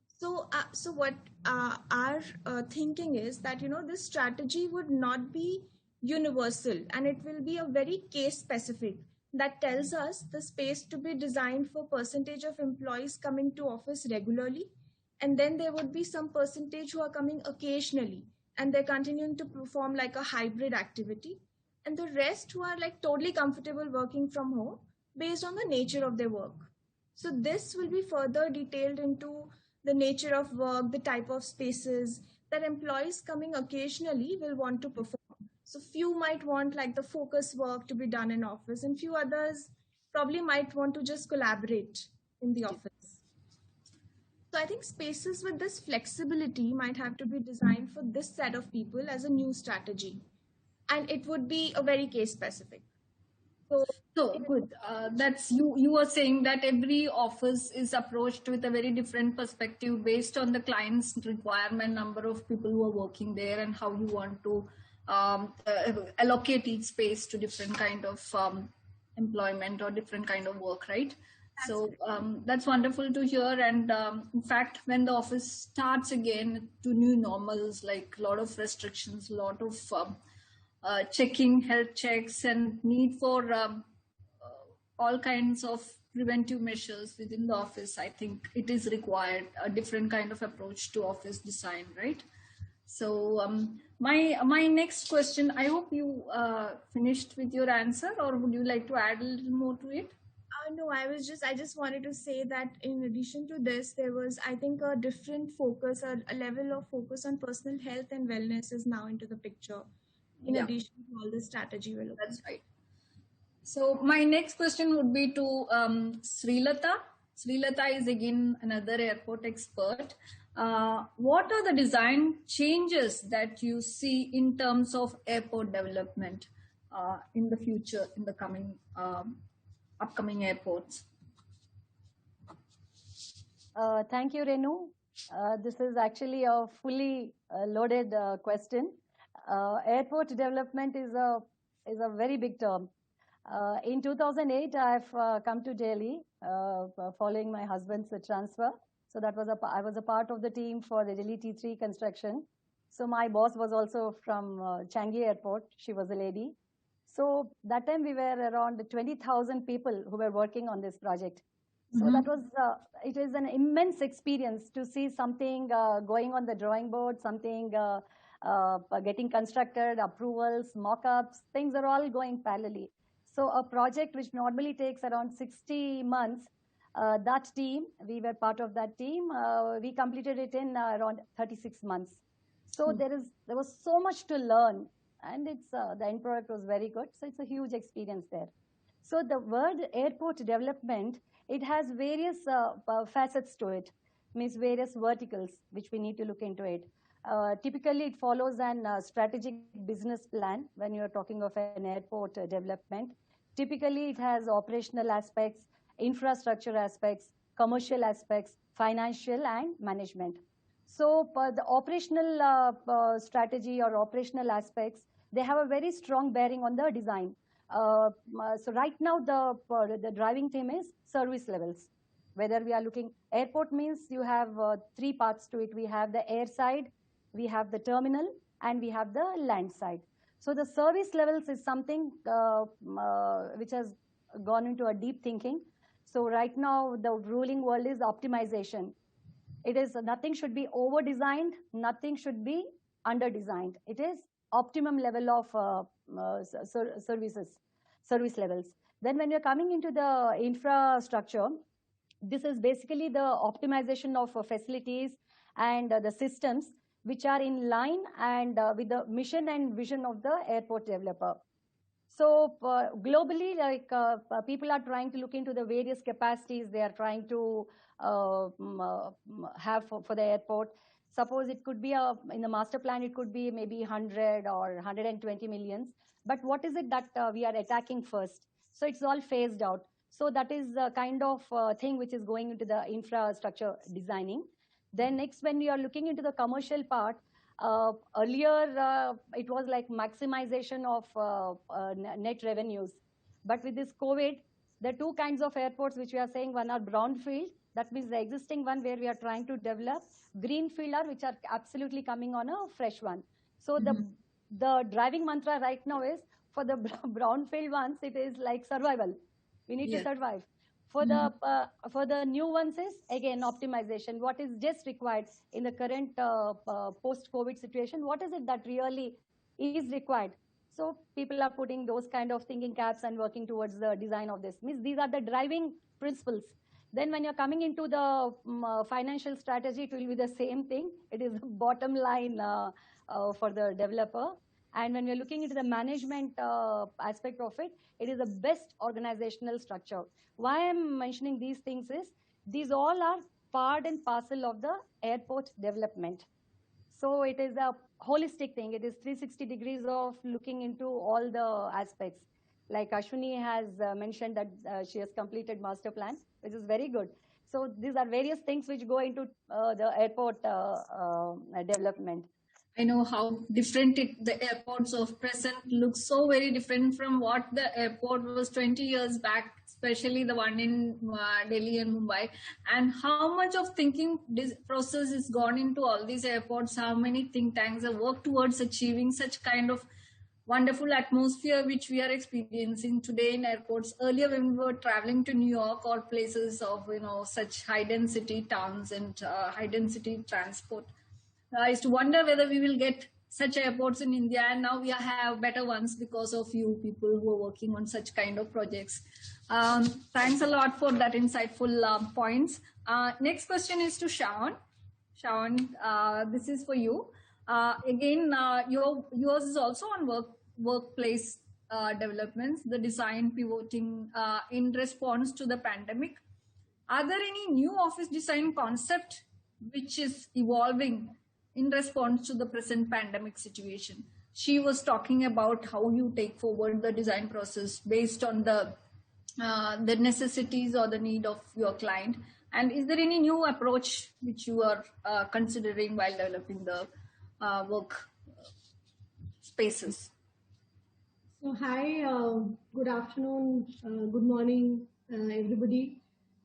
So what our thinking is that, this strategy would not be universal and it will be a very case specific that tells us the space to be designed for percentage of employees coming to office regularly. And then there would be some percentage who are coming occasionally and they're continuing to perform like a hybrid activity. And the rest who are like totally comfortable working from home based on the nature of their work. So this will be further detailed into the nature of work, the type of spaces that employees coming occasionally will want to perform. So few might want like the focus work to be done in office and few others probably might want to just collaborate in the office. So I think spaces with this flexibility might have to be designed for this set of people as a new strategy. And it would be a very case specific. So good. That's you were saying that every office is approached with a very different perspective based on the client's requirement, number of people who are working there, and how you want to allocate each space to different kind of employment or different kind of work, right? So that's wonderful to hear. And in fact, when the office starts again to new normals, like a lot of restrictions, a lot of checking, health checks, and need for all kinds of preventive measures within the office, I think it is required a different kind of approach to office design, right? So my next question, I hope you finished with your answer, or would you like to add a little more to it? No, I just wanted to say that in addition to this, there was, I think, a different focus, a level of focus on personal health and wellness is now into the picture, in addition to all the strategy we're looking at. That's right. So my next question would be to Srilata. Srilata is again another airport expert. What are the design changes that you see in terms of airport development in the future, in the coming upcoming airports? Thank you, Renu. This is actually a fully loaded question. Airport development is a very big term. In 2008, I've come to Delhi following my husband's transfer. So I was a part of the team for the Delhi T3 construction. So my boss was also from Changi Airport. She was a lady. So that time we were around 20,000 people who were working on this project. So that was, it is an immense experience to see something going on the drawing board, something getting constructed, approvals, mock-ups, things are all going parallelly. So a project which normally takes around 60 months, that team, we were part of that team, we completed it in around 36 months. So there was so much to learn, and it's the end product was very good. So it's a huge experience there. So the word airport development, it has various facets to it, means various verticals which we need to look into it. Typically, it follows an strategic business plan when you're talking of an airport development. Typically, it has operational aspects, infrastructure aspects, commercial aspects, financial and management. So the operational strategy or operational aspects, they have a very strong bearing on the design. So right now, the driving theme is service levels. Whether we are looking, airport means you have 3 parts to it. We have the air side, we have the terminal, and we have the land side. So the service levels is something which has gone into a deep thinking. So right now, the ruling world is optimization. It is nothing should be over designed, nothing should be under designed. It is optimum level of service levels. Then when you're coming into the infrastructure, this is basically the optimization of facilities and the systems which are in line and with the mission and vision of the airport developer. So globally, like people are trying to look into the various capacities they are trying to have for the airport. Suppose it could be in the master plan, it could be maybe 100 or 120 millions. But what is it that we are attacking first? So it's all phased out. So that is the kind of thing which is going into the infrastructure designing. Then next, when we are looking into the commercial part, earlier it was like maximization of net revenues. But with this COVID, there are 2 kinds of airports which we are saying. One are brownfield, that means the existing one where we are trying to develop, greenfield are which are absolutely coming on a fresh one. So the driving mantra right now is for the brownfield ones, it is like survival. We need to survive. For the new ones is again optimization. What is just required in the current post-COVID situation? What is it that really is required? So people are putting those kind of thinking caps and working towards the design of this. Means these are the driving principles. Then when you're coming into the financial strategy, it will be the same thing. It is the bottom line for the developer. And when we're looking into the management aspect of it, it is the best organizational structure. Why I'm mentioning these things is, these all are part and parcel of the airport development. So it is a holistic thing. It is 360 degrees of looking into all the aspects. Like Ashwini has mentioned that she has completed master plan, which is very good. So these are various things which go into the airport development. I know how different the airports of present look so very different from what the airport was 20 years back. especially the one in Delhi and Mumbai, and how much of thinking this process is gone into all these airports, how many think tanks have worked towards achieving such kind of wonderful atmosphere which we are experiencing today in airports. Earlier, when we were traveling to New York or places of such high density towns and high density transport, I used to wonder whether we will get such airports in India, and now we have better ones because of you people who are working on such kind of projects. Thanks a lot for that insightful points. Next question is to Shaun. Shaun, this is for you. Again, yours is also on workplace developments, the design pivoting in response to the pandemic. Are there any new office design concept which is evolving in response to the present pandemic situation? She was talking about how you take forward the design process based on the necessities or the need of your client. And is there any new approach which you are considering while developing the work spaces? So hi, good afternoon, good morning, everybody,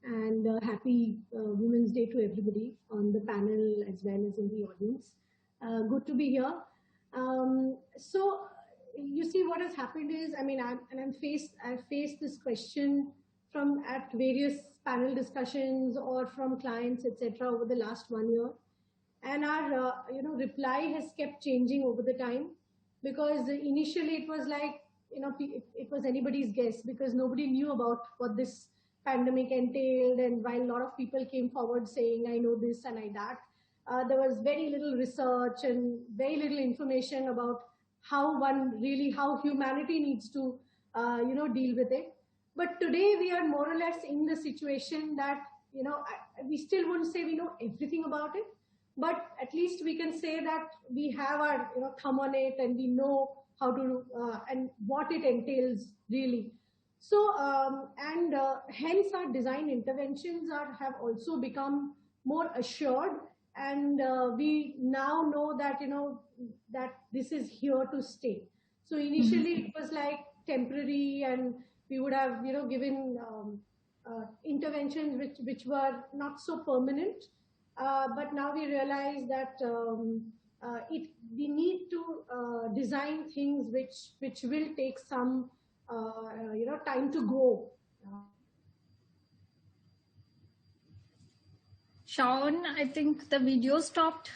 and happy Women's Day to everybody on the panel as well as in the audience. Good to be here. So you see, what has happened is, I mean, I've faced this question from at various panel discussions or from clients, etc., over the last 1 year, and our reply has kept changing over the time, because initially it was like, it was anybody's guess, because nobody knew about what this pandemic entailed, and while a lot of people came forward saying I know this and I that, there was very little research and very little information about how humanity needs to deal with it. But today we are more or less in the situation that we still wouldn't say we know everything about it, but at least we can say that we have our thumb on it, and we know how to and what it entails really. So hence our design interventions have also become more assured, and we now know that that this is here to stay. So initially it was like temporary, and we would have given interventions which were not so permanent, but now we realize that we need to design things which will take some time to grow. Shaun, I think the video stopped.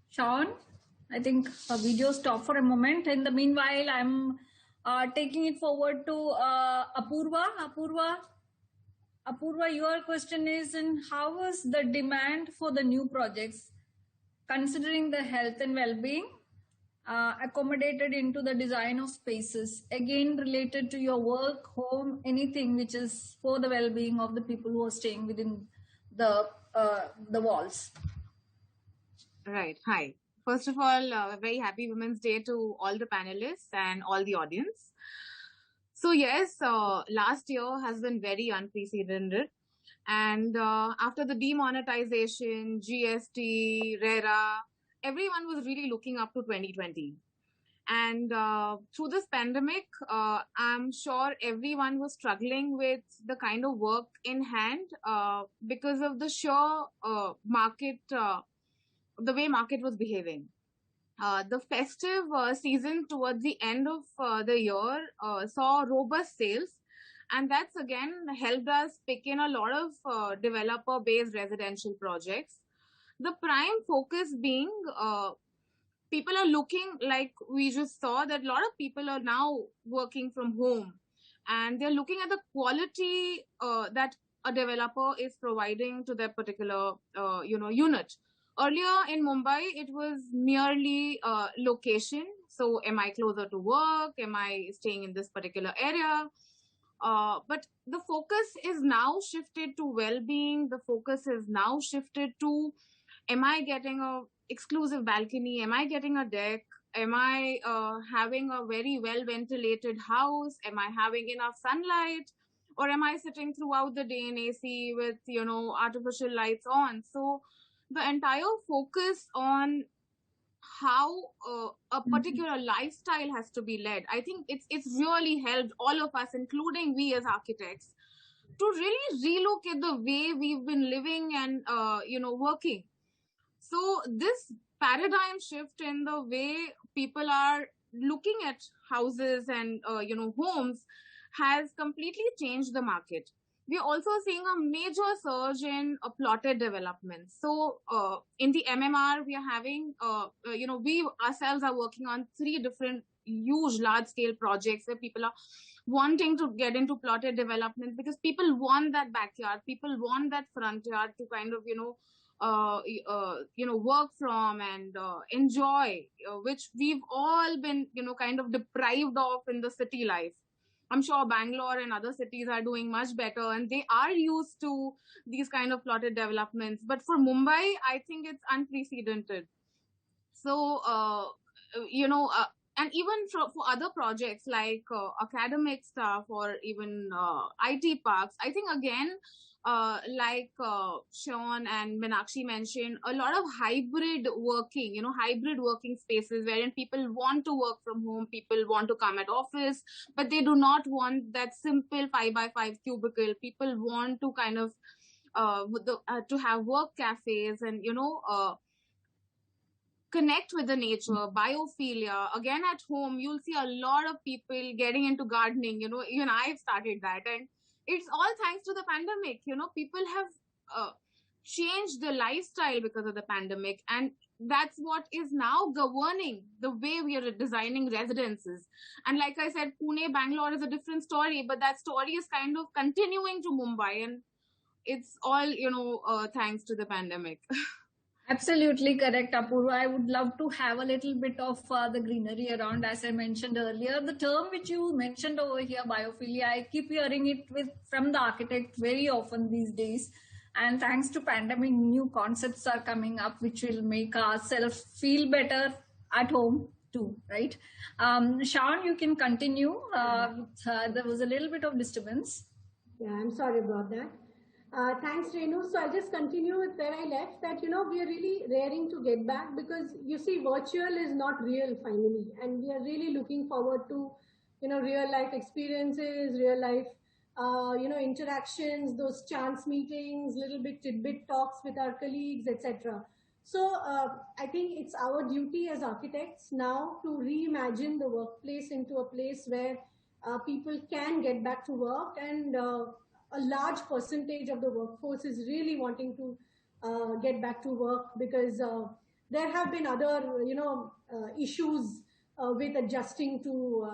Shaun, I think a video stopped for a moment. In the meanwhile, I'm taking it forward to Apurva. Apurva, your question is, and how was the demand for the new projects, considering the health and well-being, accommodated into the design of spaces, again related to your work, home, anything which is for the well-being of the people who are staying within the walls? Right. Hi. First of all, a very happy Women's Day to all the panelists and all the audience. So yes, last year has been very unprecedented. And after the demonetization, GST, RERA, everyone was really looking up to 2020. And through this pandemic, I'm sure everyone was struggling with the kind of work in hand because of the sheer market, the way market was behaving. The festive season towards the end of the year saw robust sales, and that's again helped us pick in a lot of developer-based residential projects. The prime focus being people are looking, like we just saw, that a lot of people are now working from home, and they're looking at the quality that a developer is providing to their particular unit. Earlier in Mumbai, it was merely location. So am I closer to work? Am I staying in this particular area? But the focus is now shifted to well-being. The focus is now shifted to, am I getting a exclusive balcony? Am I getting a deck? Am I having a very well-ventilated house? Am I having enough sunlight? Or am I sitting throughout the day in AC with, artificial lights on? So the entire focus on how a particular lifestyle has to be led. I think it's really helped all of us, including we as architects, to really relook at the way we've been living and working. So this paradigm shift in the way people are looking at houses and homes has completely changed the market. We are also seeing a major surge in plotted development. So in the MMR, we are having, we ourselves are working on 3 different huge large scale projects where people are wanting to get into plotted development because people want that backyard, people want that front yard to kind of, work from and enjoy, which we've all been, kind of deprived of in the city life. I'm sure Bangalore and other cities are doing much better and they are used to these kind of plotted developments. But for Mumbai, I think it's unprecedented. So, and even for other projects like academic stuff or even IT parks, I think again, like Sean and Meenakshi mentioned, a lot of hybrid working spaces wherein people want to work from home, people want to come at office, but they do not want that simple 5x5 cubicle. People want to kind of to have work cafes and connect with the nature, biophilia. Again, at home, you'll see a lot of people getting into gardening. Even I've started that, and it's all thanks to the pandemic. People have changed their lifestyle because of the pandemic, and that's what is now governing the way we are designing residences. And like I said, Pune, Bangalore is a different story, but that story is kind of continuing to Mumbai, and it's all thanks to the pandemic. Absolutely correct, Apurva. I would love to have a little bit of the greenery around, as I mentioned earlier. The term which you mentioned over here, biophilia, I keep hearing it from the architect very often these days. And thanks to pandemic, new concepts are coming up which will make ourselves feel better at home too, right? Sean, you can continue. There was a little bit of disturbance. Yeah, I'm sorry about that. Thanks, Renu. So I'll just continue with where I left, that, we are really raring to get back because you see, virtual is not real finally. And we are really looking forward to, real life experiences, real life, interactions, those chance meetings, little bit tidbit talks with our colleagues, etc. So I think it's our duty as architects now to reimagine the workplace into a place where people can get back to work, and a large percentage of the workforce is really wanting to get back to work because there have been other, issues with adjusting to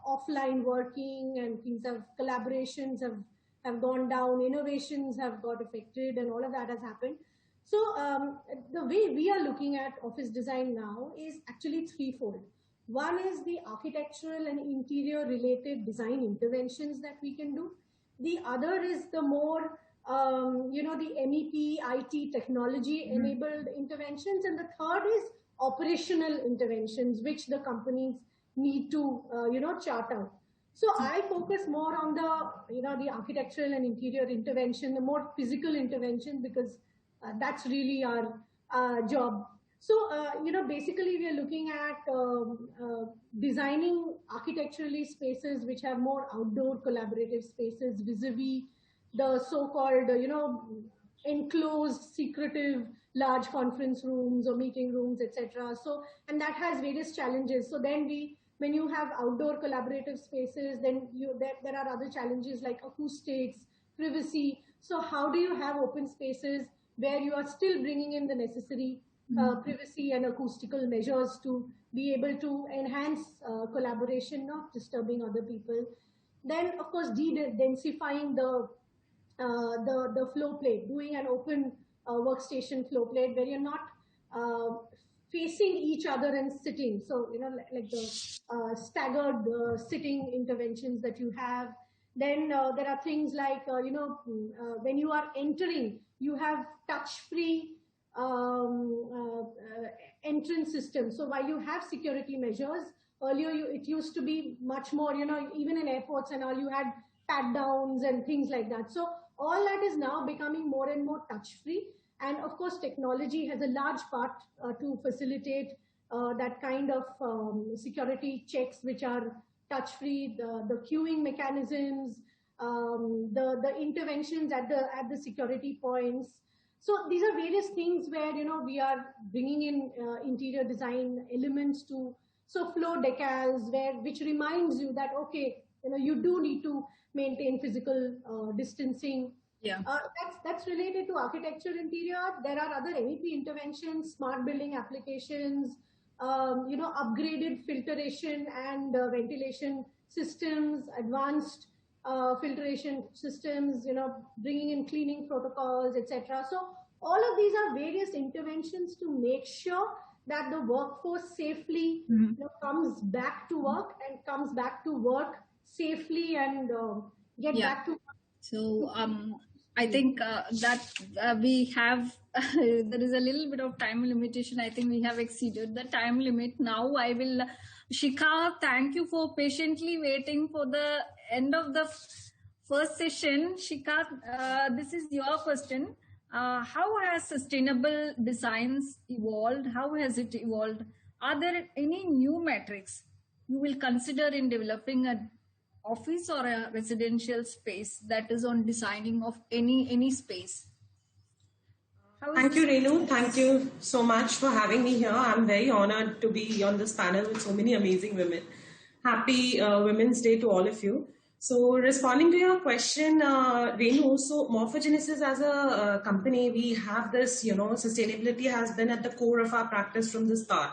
offline working, and things collaborations have gone down, innovations have got affected, and all of that has happened. So the way we are looking at office design now is actually threefold. One is the architectural and interior related design interventions that we can do. The other is the more, the MEP, IT, technology-enabled interventions. And the third is operational interventions, which the companies need to, chart out. So I focus more on the architectural and interior intervention, the more physical intervention, because that's really our job. So, basically we are looking at designing architecturally spaces which have more outdoor collaborative spaces vis-a-vis the so-called, enclosed, secretive, large conference rooms or meeting rooms, etc. So, and that has various challenges. So then when you have outdoor collaborative spaces, then there are other challenges like acoustics, privacy. So how do you have open spaces where you are still bringing in the necessary privacy and acoustical measures to be able to enhance collaboration, not disturbing other people? Then, of course, de-densifying the flow plate, doing an open workstation flow plate where you're not facing each other and sitting. So, like the staggered sitting interventions that you have. Then there are things like, when you are entering, you have touch-free entrance system. So while you have security measures, earlier it used to be much more, even in airports and all, you had pat downs and things like that. So all that is now becoming more and more touch free. And of course, technology has a large part to facilitate that kind of security checks which are touch-free, the queuing mechanisms, the interventions at the security points. So these are various things where, you know, we are bringing in interior design elements to, so flow decals, which reminds you that, okay, you know, you do need to maintain physical distancing. Yeah. That's related to architecture interior. There are other MEP interventions, smart building applications, you know, upgraded filtration and ventilation systems, advanced filtration systems, you know, bringing in cleaning protocols, etc. So all of these are various interventions to make sure that the workforce safely you know, comes back to work and comes back to work safely and get back to work. So I think that we have, there is a little bit of time limitation. I think we have exceeded the time limit. Now I will, Shikha, thank you for patiently waiting for the end of the first session. Shikha, this is your question. How has sustainable designs evolved? How has it evolved? Are there any new metrics you will consider in developing a office or a residential space, that is on designing of any space? Thank you, Renu. Thank you so much for having me here. I'm very honored to be on this panel with so many amazing women. Happy Women's Day to all of you. So responding to your question, Renu, so Morphogenesis as a company, we have this, you know, sustainability has been at the core of our practice from the start.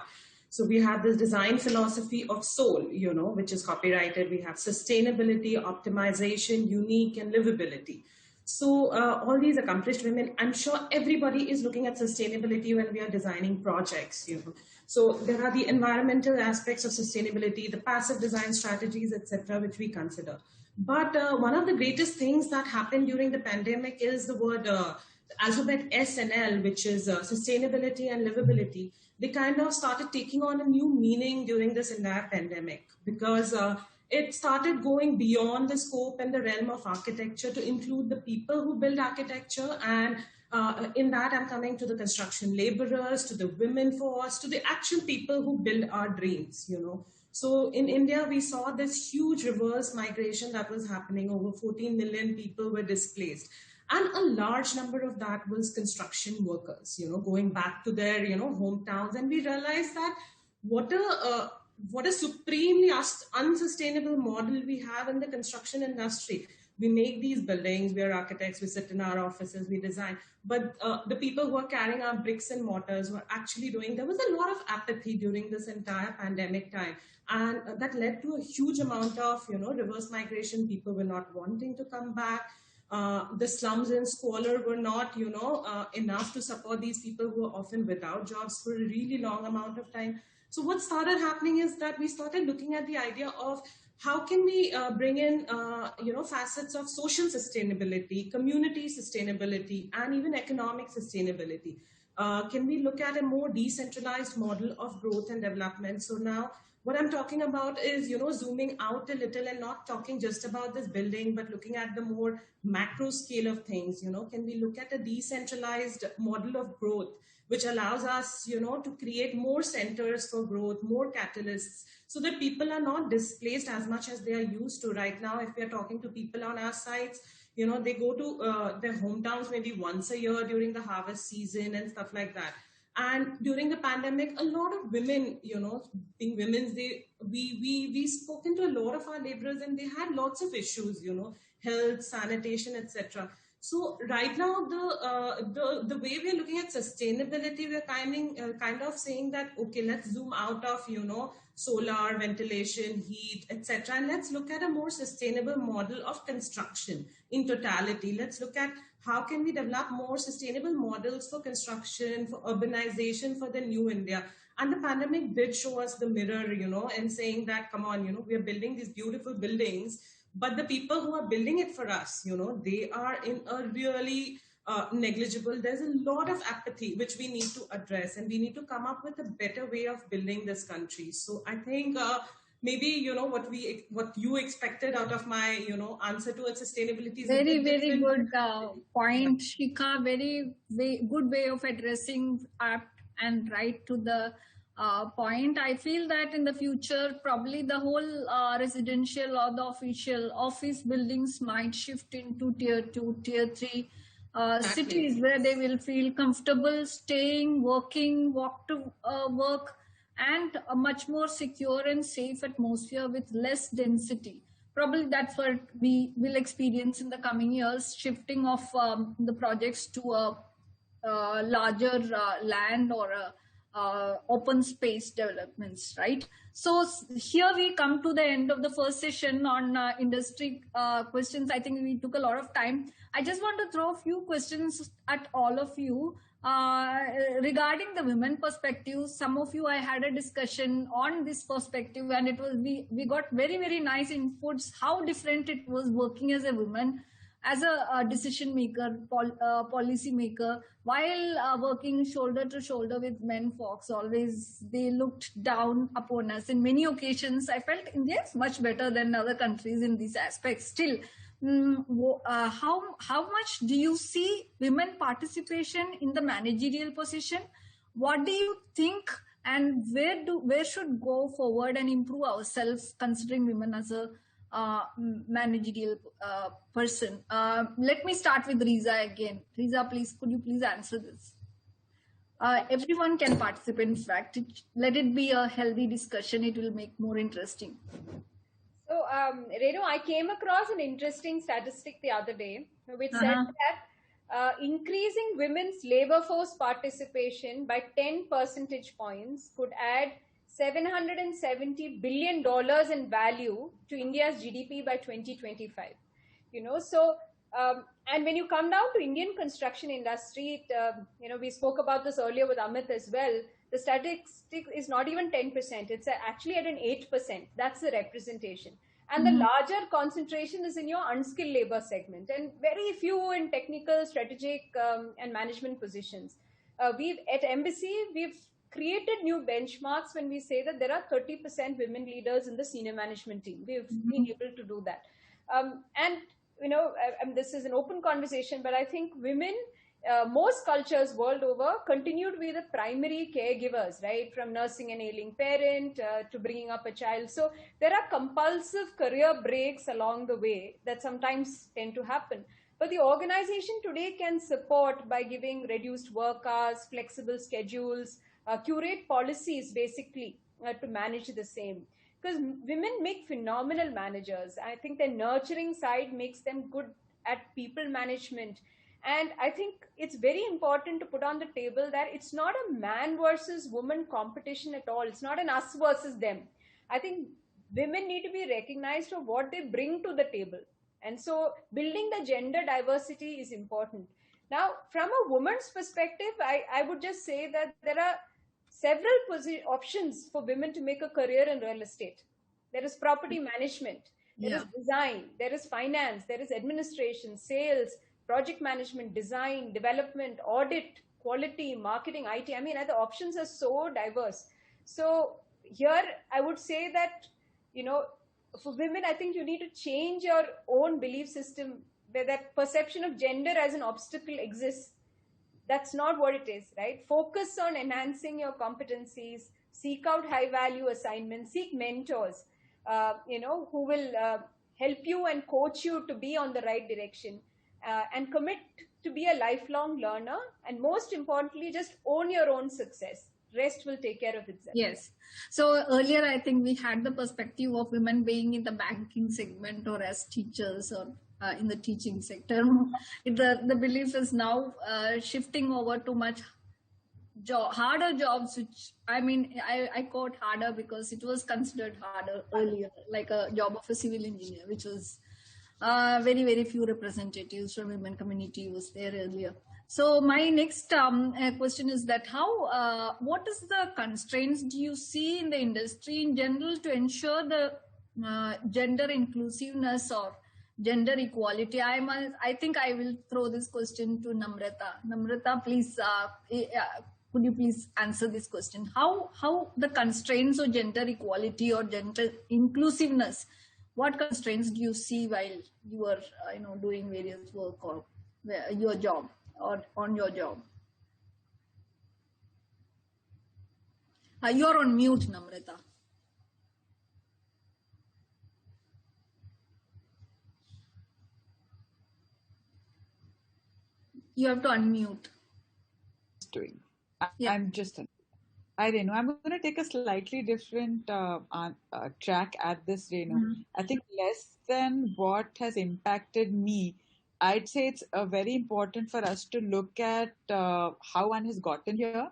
So we have this design philosophy of soul, you know, which is copyrighted. We have sustainability, optimization, unique, and livability. So all these accomplished women, I'm sure everybody is looking at sustainability when we are designing projects, you know. So there are the environmental aspects of sustainability, the passive design strategies, etc., which we consider. But one of the greatest things that happened during the pandemic is the word alphabet S and L, which is sustainability and livability. They kind of started taking on a new meaning during this entire pandemic, because it started going beyond the scope and the realm of architecture to include the people who build architecture. And in that, I'm coming to the construction laborers, to the women force, to the actual people who build our dreams, you know. So in India, we saw this huge reverse migration that was happening. Over 14 million people were displaced. And a large number of that was construction workers, you know, going back to their, you know, hometowns. And we realized that what a supremely unsustainable model we have in the construction industry. We make these buildings, we are architects, we sit in our offices, we design. But the people who are carrying our bricks and mortars were actually doing, there was a lot of apathy during this entire pandemic time. And that led to a huge amount of, you know, reverse migration. People were not wanting to come back. The slums and squalor were not, you know, enough to support these people who were often without jobs for a really long amount of time. So what started happening is that we started looking at the idea of how can we bring in, you know, facets of social sustainability, community sustainability, and even economic sustainability. Can we look at a more decentralized model of growth and development? So now what I'm talking about is, you know, zooming out a little and not talking just about this building, but looking at the more macro scale of things. You know, can we look at a decentralized model of growth, which allows us, you know, to create more centers for growth, more catalysts, so that people are not displaced as much as they are used to right now. If we are talking to people on our sites, you know, they go to their hometowns maybe once a year during the harvest season and stuff like that. And during the pandemic, a lot of women, you know, being Women's Day, we spoken to a lot of our laborers, and they had lots of issues, you know, health, sanitation, etc. So right now, the way we're looking at sustainability, we're kind of saying that, okay, let's zoom out of, you know, solar, ventilation, heat, etc. And let's look at a more sustainable model of construction in totality. Let's look at how can we develop more sustainable models for construction, for urbanization, for the new India. And the pandemic did show us the mirror, you know, and saying that, come on, you know, we are building these beautiful buildings, but the people who are building it for us, you know, they are in a really negligible. There's a lot of apathy, which we need to address, and we need to come up with a better way of building this country. So I think maybe, you know, what you expected out of my, you know, answer to sustainability is very good point, Shikha. Very good way of addressing apt and right to the point. I feel that in the future, probably the whole residential or the official office buildings might shift into tier 2, tier 3 cities where they will feel comfortable staying, working, walk to work, and a much more secure and safe atmosphere with less density. Probably that's what we will experience in the coming years, shifting of the projects to a larger land or open space developments, right? So here we come to the end of the first session on industry questions. I think we took a lot of time. I just want to throw a few questions at all of you regarding the women perspective. Some of you, I had a discussion on this perspective, and it was we got very nice inputs how different it was working as a woman, as a decision maker, policy maker, while working shoulder to shoulder with men folks. Always they looked down upon us. In many occasions, I felt India is much better than other countries in these aspects. Still, how much do you see women participation in the managerial position? What do you think, and where should go forward and improve ourselves, considering women as a managerial person? Let me start with Riza again. Riza, please, could you please answer this? Everyone can participate. In fact, let it be a healthy discussion. It will make more interesting. So, Renu, I came across an interesting statistic the other day, which said that increasing women's labor force participation by 10 percentage points could add $770 billion in value to India's GDP by 2025. So, and when you come down to Indian construction industry, we spoke about this earlier with Amit as well. The statistic is not even 10%. It's actually at an 8%. That's the representation. And the larger concentration is in your unskilled labor segment, and very few in technical, strategic, and management positions. At Embassy, we've created new benchmarks when we say that there are 30% women leaders in the senior management team. We've been able to do that. And this is an open conversation, but I think women, most cultures world over, continue to be the primary caregivers, right? From nursing an ailing parent to bringing up a child. So there are compulsive career breaks along the way that sometimes tend to happen. But the organization today can support by giving reduced work hours, flexible schedules, curate policies basically to manage the same. Because women make phenomenal managers. I think their nurturing side makes them good at people management. And I think it's very important to put on the table that it's not a man versus woman competition at all. It's not an us versus them. I think women need to be recognized for what they bring to the table. And so building the gender diversity is important. Now, from a woman's perspective, I would just say that there are several options for women to make a career in real estate. There is property management, there is design, there is finance, there is administration, sales, project management, design, development, audit, quality, marketing, IT. I mean, the options are so diverse. So here I would say that, for women, I think you need to change your own belief system where that perception of gender as an obstacle exists. That's not what it is, right? Focus on enhancing your competencies, seek out high value assignments, seek mentors, who will help you and coach you to be on the right direction, and commit to be a lifelong learner. And most importantly, just own your own success. Rest will take care of itself. Yes. So earlier, I think we had the perspective of women being in the banking segment or as teachers or in the teaching sector. The belief is now shifting over to much harder jobs, which I quote harder because it was considered harder earlier, like a job of a civil engineer, which was very few representatives from women community was there earlier. So my next question is that what is the constraints do you see in the industry in general to ensure the gender inclusiveness or gender equality? I think I will throw this question to Namrata. Namrata, please, could you please answer this question? How the constraints of gender equality or gender inclusiveness, what constraints do you see while you are doing various work or your job or on your job? You're on mute, Namrata. You have to unmute. Doing. I'm just. Hi, Renu. I'm going to take a slightly different track at this, Renu. I think less than what has impacted me, I'd say it's very important for us to look at how one has gotten here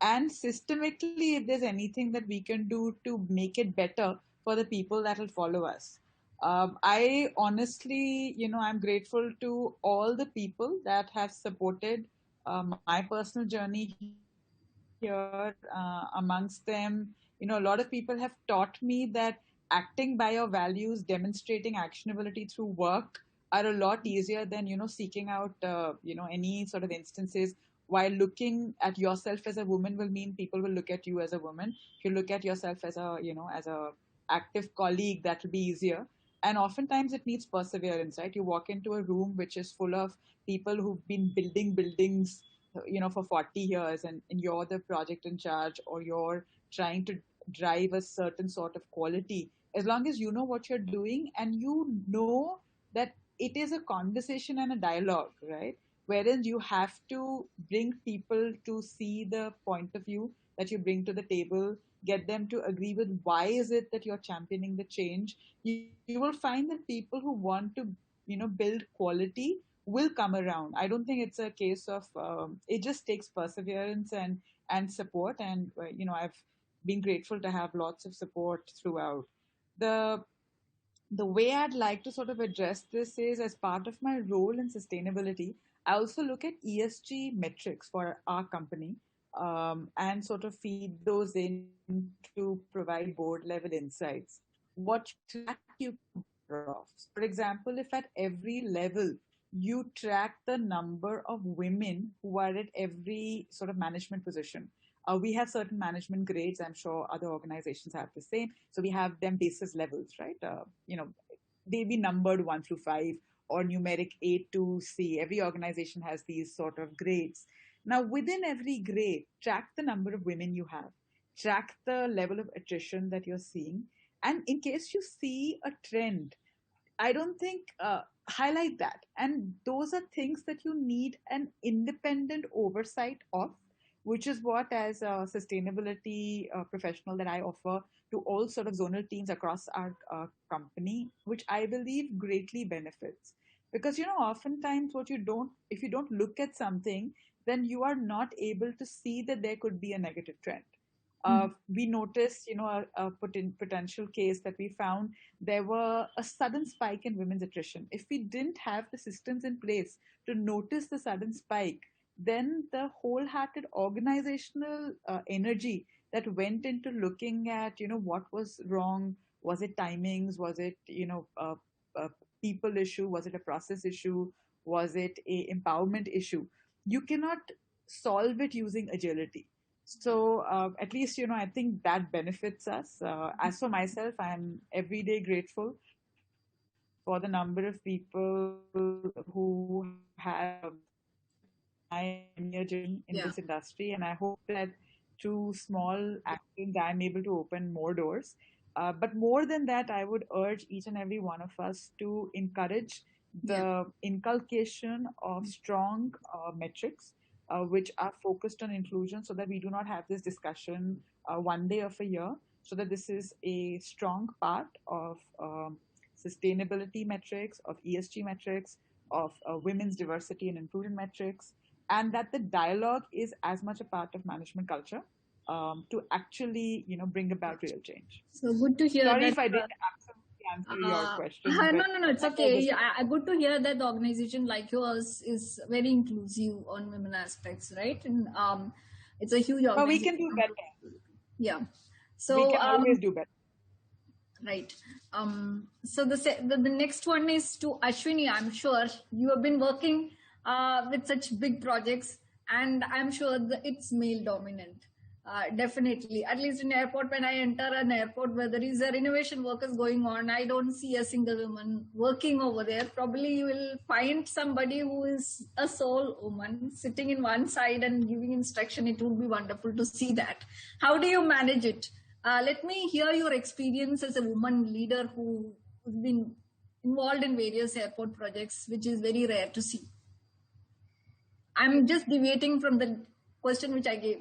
and systemically if there's anything that we can do to make it better for the people that will follow us. I honestly, I'm grateful to all the people that have supported my personal journey here. Amongst them, a lot of people have taught me that acting by your values, demonstrating actionability through work are a lot easier than, seeking out, any sort of instances. While looking at yourself as a woman will mean people will look at you as a woman. If you look at yourself as as a active colleague, that will be easier. And oftentimes it needs perseverance, right? You walk into a room which is full of people who've been building buildings for 40 years and you're the project in charge or you're trying to drive a certain sort of quality. As long as you know what you're doing and you know that it is a conversation and a dialogue, right? Wherein you have to bring people to see the point of view that you bring to the table, get them to agree with why is it that you're championing the change. You will find that people who want to, build quality will come around. I don't think it's a case of it just takes perseverance and support. And I've been grateful to have lots of support throughout. The way I'd like to sort of address this is as part of my role in sustainability. I also look at ESG metrics for our company and sort of feed those in to provide board level insights. What track you of? For example, if at every level you track the number of women who are at every sort of management position. We have certain management grades. I'm sure other organizations have the same. So we have them basis levels, right? They be numbered 1 through 5 or numeric A to C. Every organization has these sort of grades. Now, within every grade, track the number of women you have, track the level of attrition that you're seeing. And in case you see a trend, I don't think highlight that. And those are things that you need an independent oversight of, which is what as a sustainability professional that I offer to all sort of zonal teams across our company, which I believe greatly benefits. Because, oftentimes if you don't look at something, then you are not able to see that there could be a negative trend. We noticed, a potential case that we found there were a sudden spike in women's attrition. If we didn't have the systems in place to notice the sudden spike, then the wholehearted organizational energy that went into looking at, what was wrong, was it timings, was it, a people issue, was it a process issue, was it a empowerment issue? You cannot solve it using agility. So at least, I think that benefits us. As for myself, I'm every day grateful for the number of people who have my journey in this industry. And I hope that through small actions, I'm able to open more doors. But more than that, I would urge each and every one of us to encourage the inculcation of strong metrics which are focused on inclusion so that we do not have this discussion one day of a year, so that this is a strong part of sustainability metrics, of ESG metrics, of women's diversity and inclusion metrics, and that the dialogue is as much a part of management culture to actually, bring about real change. So good to hear. Sorry if I didn't answer your question. No, it's okay. Good to hear that the organization like yours is very inclusive on women aspects, right? And it's a huge organization. But we can do better. Yeah. So we can always do better. Right. So the next one is to Ashwini. I'm sure you have been working with such big projects, and I'm sure that it's male dominant. Definitely. At least in airport, when I enter an airport where there is a renovation work is going on, I don't see a single woman working over there. Probably you will find somebody who is a sole woman sitting in one side and giving instruction. It would be wonderful to see that. How do you manage it? Let me hear your experience as a woman leader who's been involved in various airport projects, which is very rare to see. I'm just deviating from the question which I gave.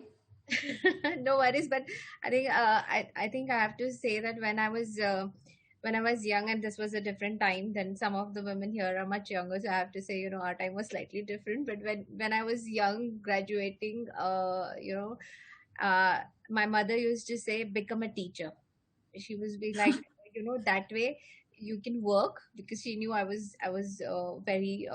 No worries, but I think I think I have to say that when I was young, and this was a different time, then some of the women here are much younger, so I have to say, you know, our time was slightly different. But when I was young, graduating, my mother used to say, become a teacher. She was being like, you know, that way you can work, because she knew I was very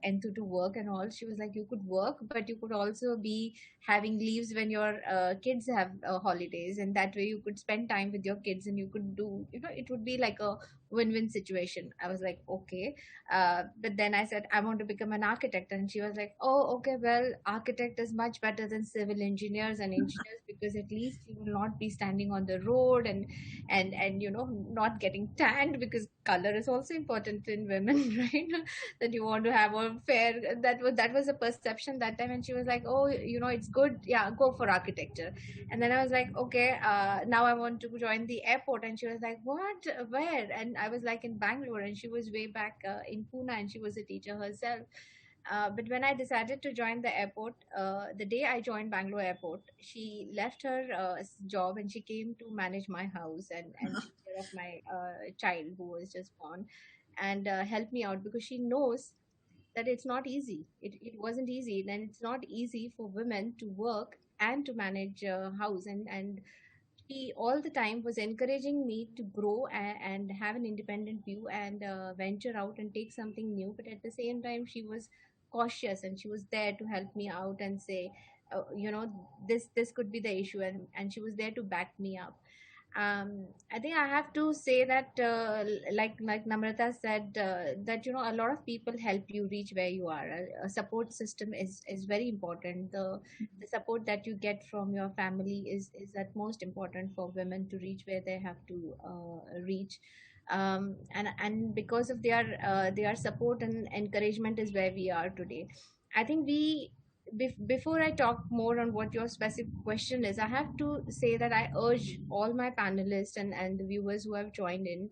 enthused to work and all. She was like, you could work, but you could also be having leaves when your kids have holidays, and that way you could spend time with your kids, and you could do, you know, it would be like a win-win situation. I was like, okay. But then I said, I want to become an architect, and she was like, oh, okay, well, architect is much better than civil engineers and engineers, because at least you will not be standing on the road and you know, not getting tanned, because color is also important in women, right? That you want to have a fair, that was a perception that time. And she was like, oh, you know, it's good, yeah, go for architecture. And then I was like, okay, now I want to join the airport. And she was like, what, where? And I was like, in Bangalore. And she was way back in Pune, and she was a teacher herself. But when I decided to join the airport, the day I joined Bangalore Airport, she left her job, and she came to manage my house and take care of my child who was just born, and help me out, because she knows that it's not easy. It wasn't easy. And it's not easy for women to work and to manage a house. And she all the time was encouraging me to grow and have an independent view, and venture out and take something new. But at the same time, she was cautious, and she was there to help me out and say, you know, this could be the issue. And she was there to back me up. I think I have to say that, like Namrata said, that, you know, a lot of people help you reach where you are. A support system is very important. The support that you get from your family is at most important for women to reach where they have to reach. And because of their support and encouragement is where we are today. I think before I talk more on what your specific question is, I have to say that I urge all my panelists and the viewers who have joined in,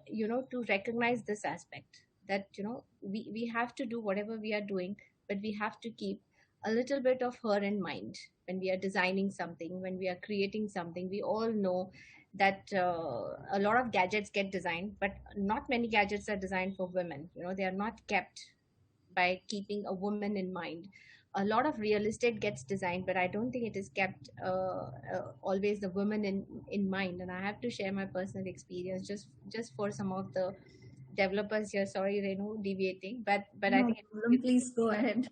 you know, to recognize this aspect, that, you know, we have to do whatever we are doing, but we have to keep a little bit of her in mind when we are designing something, when we are creating something. We all know that a lot of gadgets get designed, but not many gadgets are designed for women. You know, they are not kept by keeping a woman in mind. A lot of real estate gets designed, but I don't think it is kept always the woman in mind. And I have to share my personal experience just for some of the developers here. Sorry, Renu, deviating, but No I think problem. Please go ahead.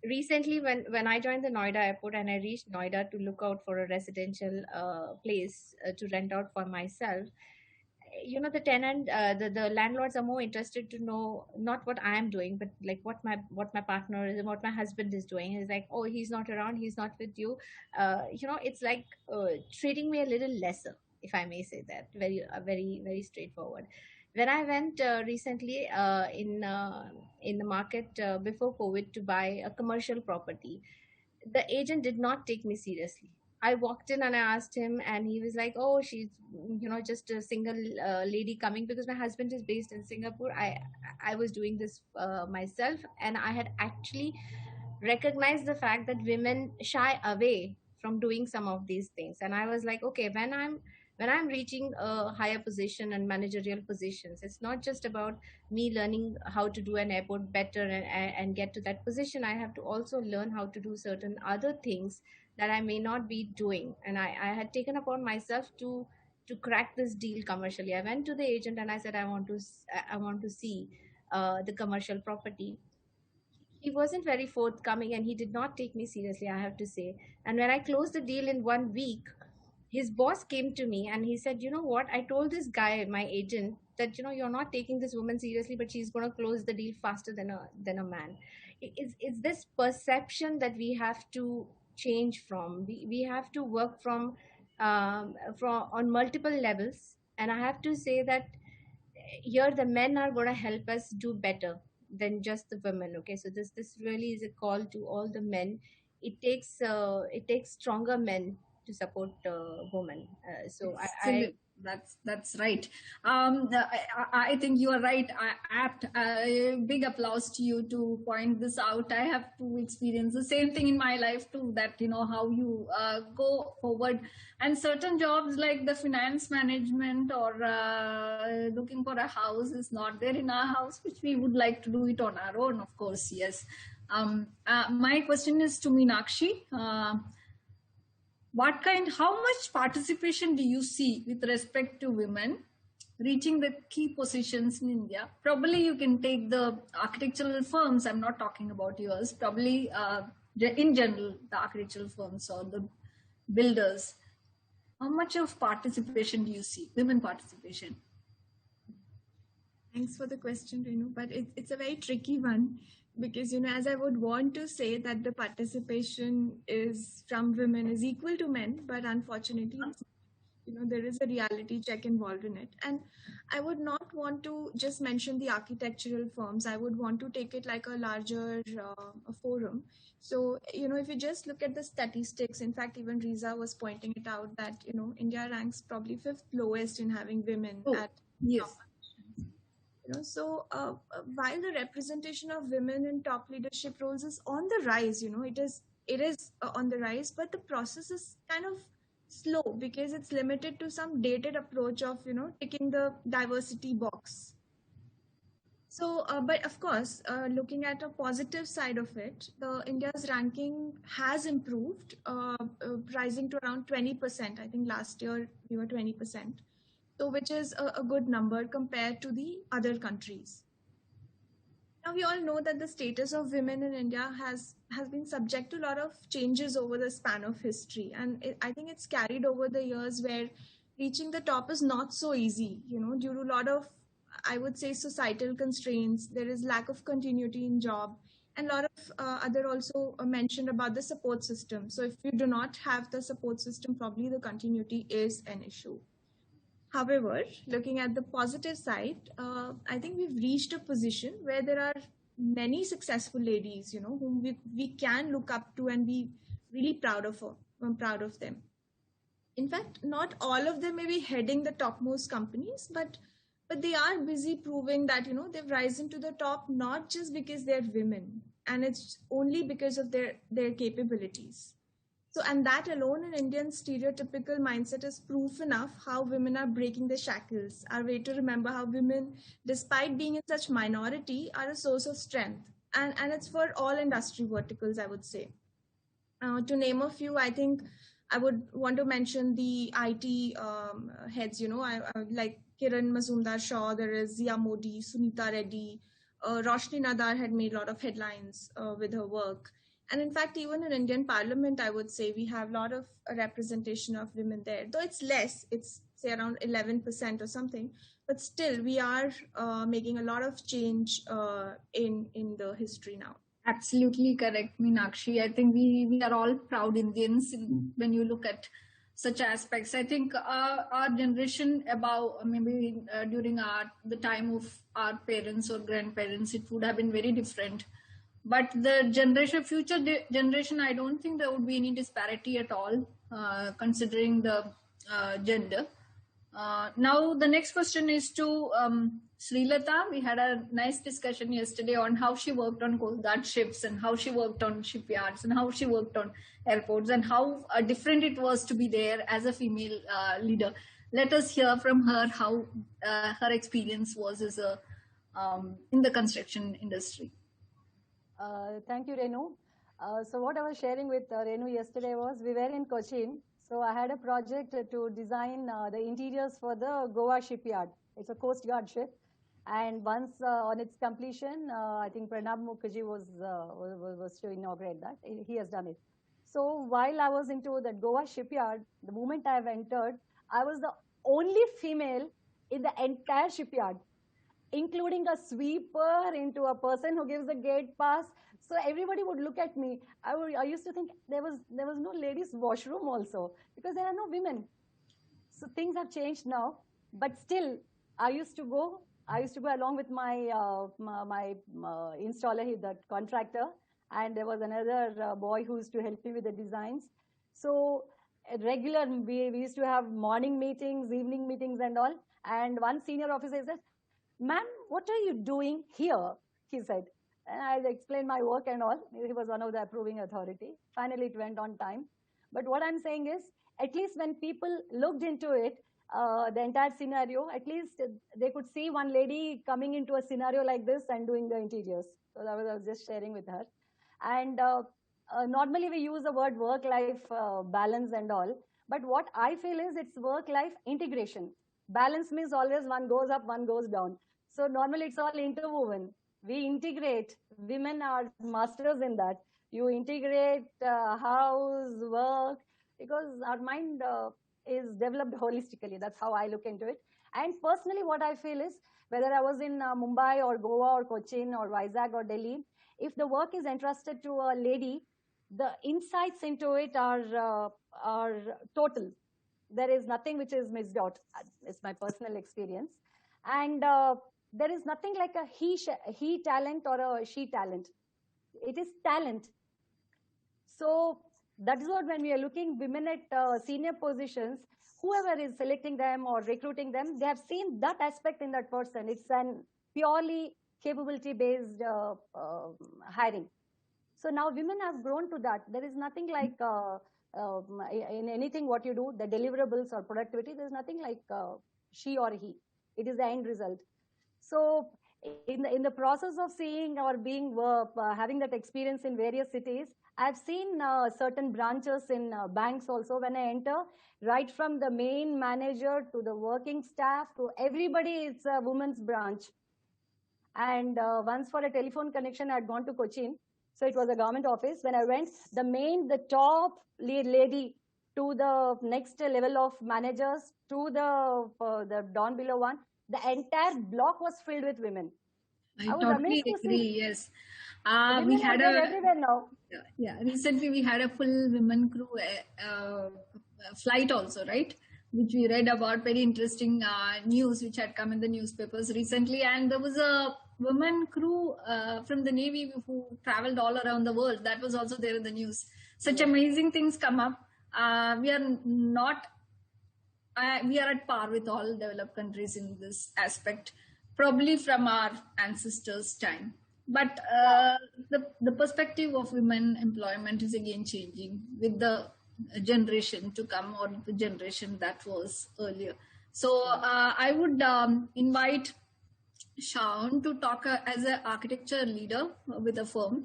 recently when I joined the Noida airport and I reached Noida to look out for a residential place to rent out for myself, you know, the tenant, the landlords are more interested to know not what I am doing, but like what my partner is and what my husband is doing. He's like, oh, he's not around, he's not with you. You know, it's like treating me a little lesser, if I may say that. Very straightforward. When I went recently in the market before COVID to buy a commercial property, the agent did not take me seriously. I walked in and I asked him, and he was like, "Oh, she's, you know, just a single lady coming, because my husband is based in Singapore." I was doing this myself, and I had actually recognized the fact that women shy away from doing some of these things. And I was like, okay, when I'm reaching a higher position and managerial positions, it's not just about me learning how to do an airport better and get to that position. I have to also learn how to do certain other things that I may not be doing. And I had taken upon myself to crack this deal commercially. I went to the agent and I said, I want to see the commercial property. He wasn't very forthcoming, and he did not take me seriously, I have to say. And when I closed the deal in 1 week, his boss came to me and he said, you know what, I told this guy, my agent, that, you know, you're not taking this woman seriously, but she's going to close the deal faster than a man. It's this perception that we have to change from. We have to work from on multiple levels, and I have to say that here the men are going to help us do better than just the women. Okay, so this really is a call to all the men. It takes stronger men to support women. So I Excellent. That's right. I think you are right. Apt. Big applause to you to point this out. I have to experience the same thing in my life too. That how you go forward, and certain jobs like the finance management or looking for a house is not there in our house, which we would like to do it on our own. Of course, yes. My question is to Meenakshi. How much participation do you see with respect to women reaching the key positions in India? Probably you can take the architectural firms. I'm not talking about yours. Probably in general, the architectural firms or the builders. How much of participation do you see, women participation? Thanks for the question, Renu, but it's a very tricky one because, as I would want to say that the participation is from women is equal to men, but unfortunately, there is a reality check involved in it. And I would not want to just mention the architectural firms. I would want to take it like a larger forum. So, if you just look at the statistics, in fact, even Riza was pointing it out that, India ranks probably 5th lowest in having women at yes. So while the representation of women in top leadership roles is on the rise, it is on the rise, but the process is kind of slow because it's limited to some dated approach of ticking the diversity box. So, but of course, looking at a positive side of it, the India's ranking has improved, rising to around 20%. I think last year we were 20%. So which is a good number compared to the other countries. Now we all know that the status of women in India has been subject to a lot of changes over the span of history, and I think it's carried over the years where reaching the top is not so easy, due to a lot of, I would say, societal constraints. There is lack of continuity in job, and a lot of other also mentioned about the support system. So if you do not have the support system, probably the continuity is an issue. However, looking at the positive side, I think we've reached a position where there are many successful ladies, whom we can look up to and be really proud of them. In fact, not all of them may be heading the topmost companies, but they are busy proving that, they've risen to the top, not just because they're women, and it's only because of their capabilities. So, and that alone in Indian stereotypical mindset is proof enough how women are breaking the shackles. Our way to remember how women, despite being in such minority, are a source of strength. And it's for all industry verticals, I would say. To name a few, I think I would want to mention the IT heads, I like Kiran Mazumdar-Shaw, there is Zia Modi, Sunita Reddy, Roshni Nadar had made a lot of headlines with her work. And in fact, even in Indian Parliament, I would say we have a lot of representation of women there. Though it's less, it's say around 11% or something, but still we are making a lot of change in the history now. Absolutely correct, Meenakshi. I think we are all proud Indians when you look at such aspects. I think our generation, about maybe during the time of our parents or grandparents, it would have been very different. But the future generation, I don't think there would be any disparity at all, considering the gender. Now, the next question is to Srilata. We had a nice discussion yesterday on how she worked on Coast Guard ships and how she worked on shipyards and how she worked on airports and how different it was to be there as a female leader. Let us hear from her how her experience was as in the construction industry. Thank you, Renu. So what I was sharing with Renu yesterday was we were in Cochin. So I had a project to design the interiors for the Goa shipyard. It's a Coast Guard ship. And once on its completion, I think Pranab Mukherjee was to inaugurate that. He has done it. So while I was into the Goa shipyard, the moment I've entered, I was the only female in the entire shipyard. including a sweeper into a person who gives the gate pass. So everybody would look at me. I used to think there was no ladies washroom also, because there are no women. So things have changed now, but still I used to go along with my installer, the contractor, and there was another boy who used to help me with the designs. So we used to have morning meetings, evening meetings and all. And one senior officer said, "Ma'am, what are you doing here?" he said. And I explained my work and all. He was one of the approving authority. Finally, it went on time. But what I'm saying is, at least when people looked into it, the entire scenario, at least they could see one lady coming into a scenario like this and doing the interiors. So that was, I was just sharing with her. And normally we use the word work-life balance and all. But what I feel is it's work-life integration. Balance means always one goes up, one goes down. So normally it's all interwoven. We integrate. Women are masters in that. You integrate house, work, because our mind is developed holistically. That's how I look into it. And personally, what I feel is, whether I was in Mumbai or Goa or Cochin or Vizag or Delhi, if the work is entrusted to a lady, the insights into it are total. There is nothing which is missed out. It's my personal experience. And there is nothing like a he talent or a she talent. It is talent. So that is what, when we are looking women at senior positions, whoever is selecting them or recruiting them, they have seen that aspect in that person. It's an purely capability-based hiring. So now women have grown to that. There is nothing like in anything what you do, the deliverables or productivity, there's nothing like she or he. It is the end result. So in the process of seeing or being having that experience in various cities, I've seen certain branches in banks also. When I enter, right from the main manager to the working staff to everybody, it's a women's branch. And once for a telephone connection, I had gone to Cochin. So it was a government office. When I went, the top lead lady to the next level of managers to the down below one, the entire block was filled with women. I totally agree. Yes, we had everywhere now. Yeah, recently we had a full women crew flight also, right? Which we read about, very interesting news which had come in the newspapers recently. And there was a women crew from the Navy who traveled all around the world. That was also there in the news. Such amazing things come up. We are not, we are at par with all developed countries in this aspect, probably from our ancestors' time. But the perspective of women employment is again changing with the generation to come, or the generation that was earlier. So I would invite Shaun to talk as an architecture leader with a firm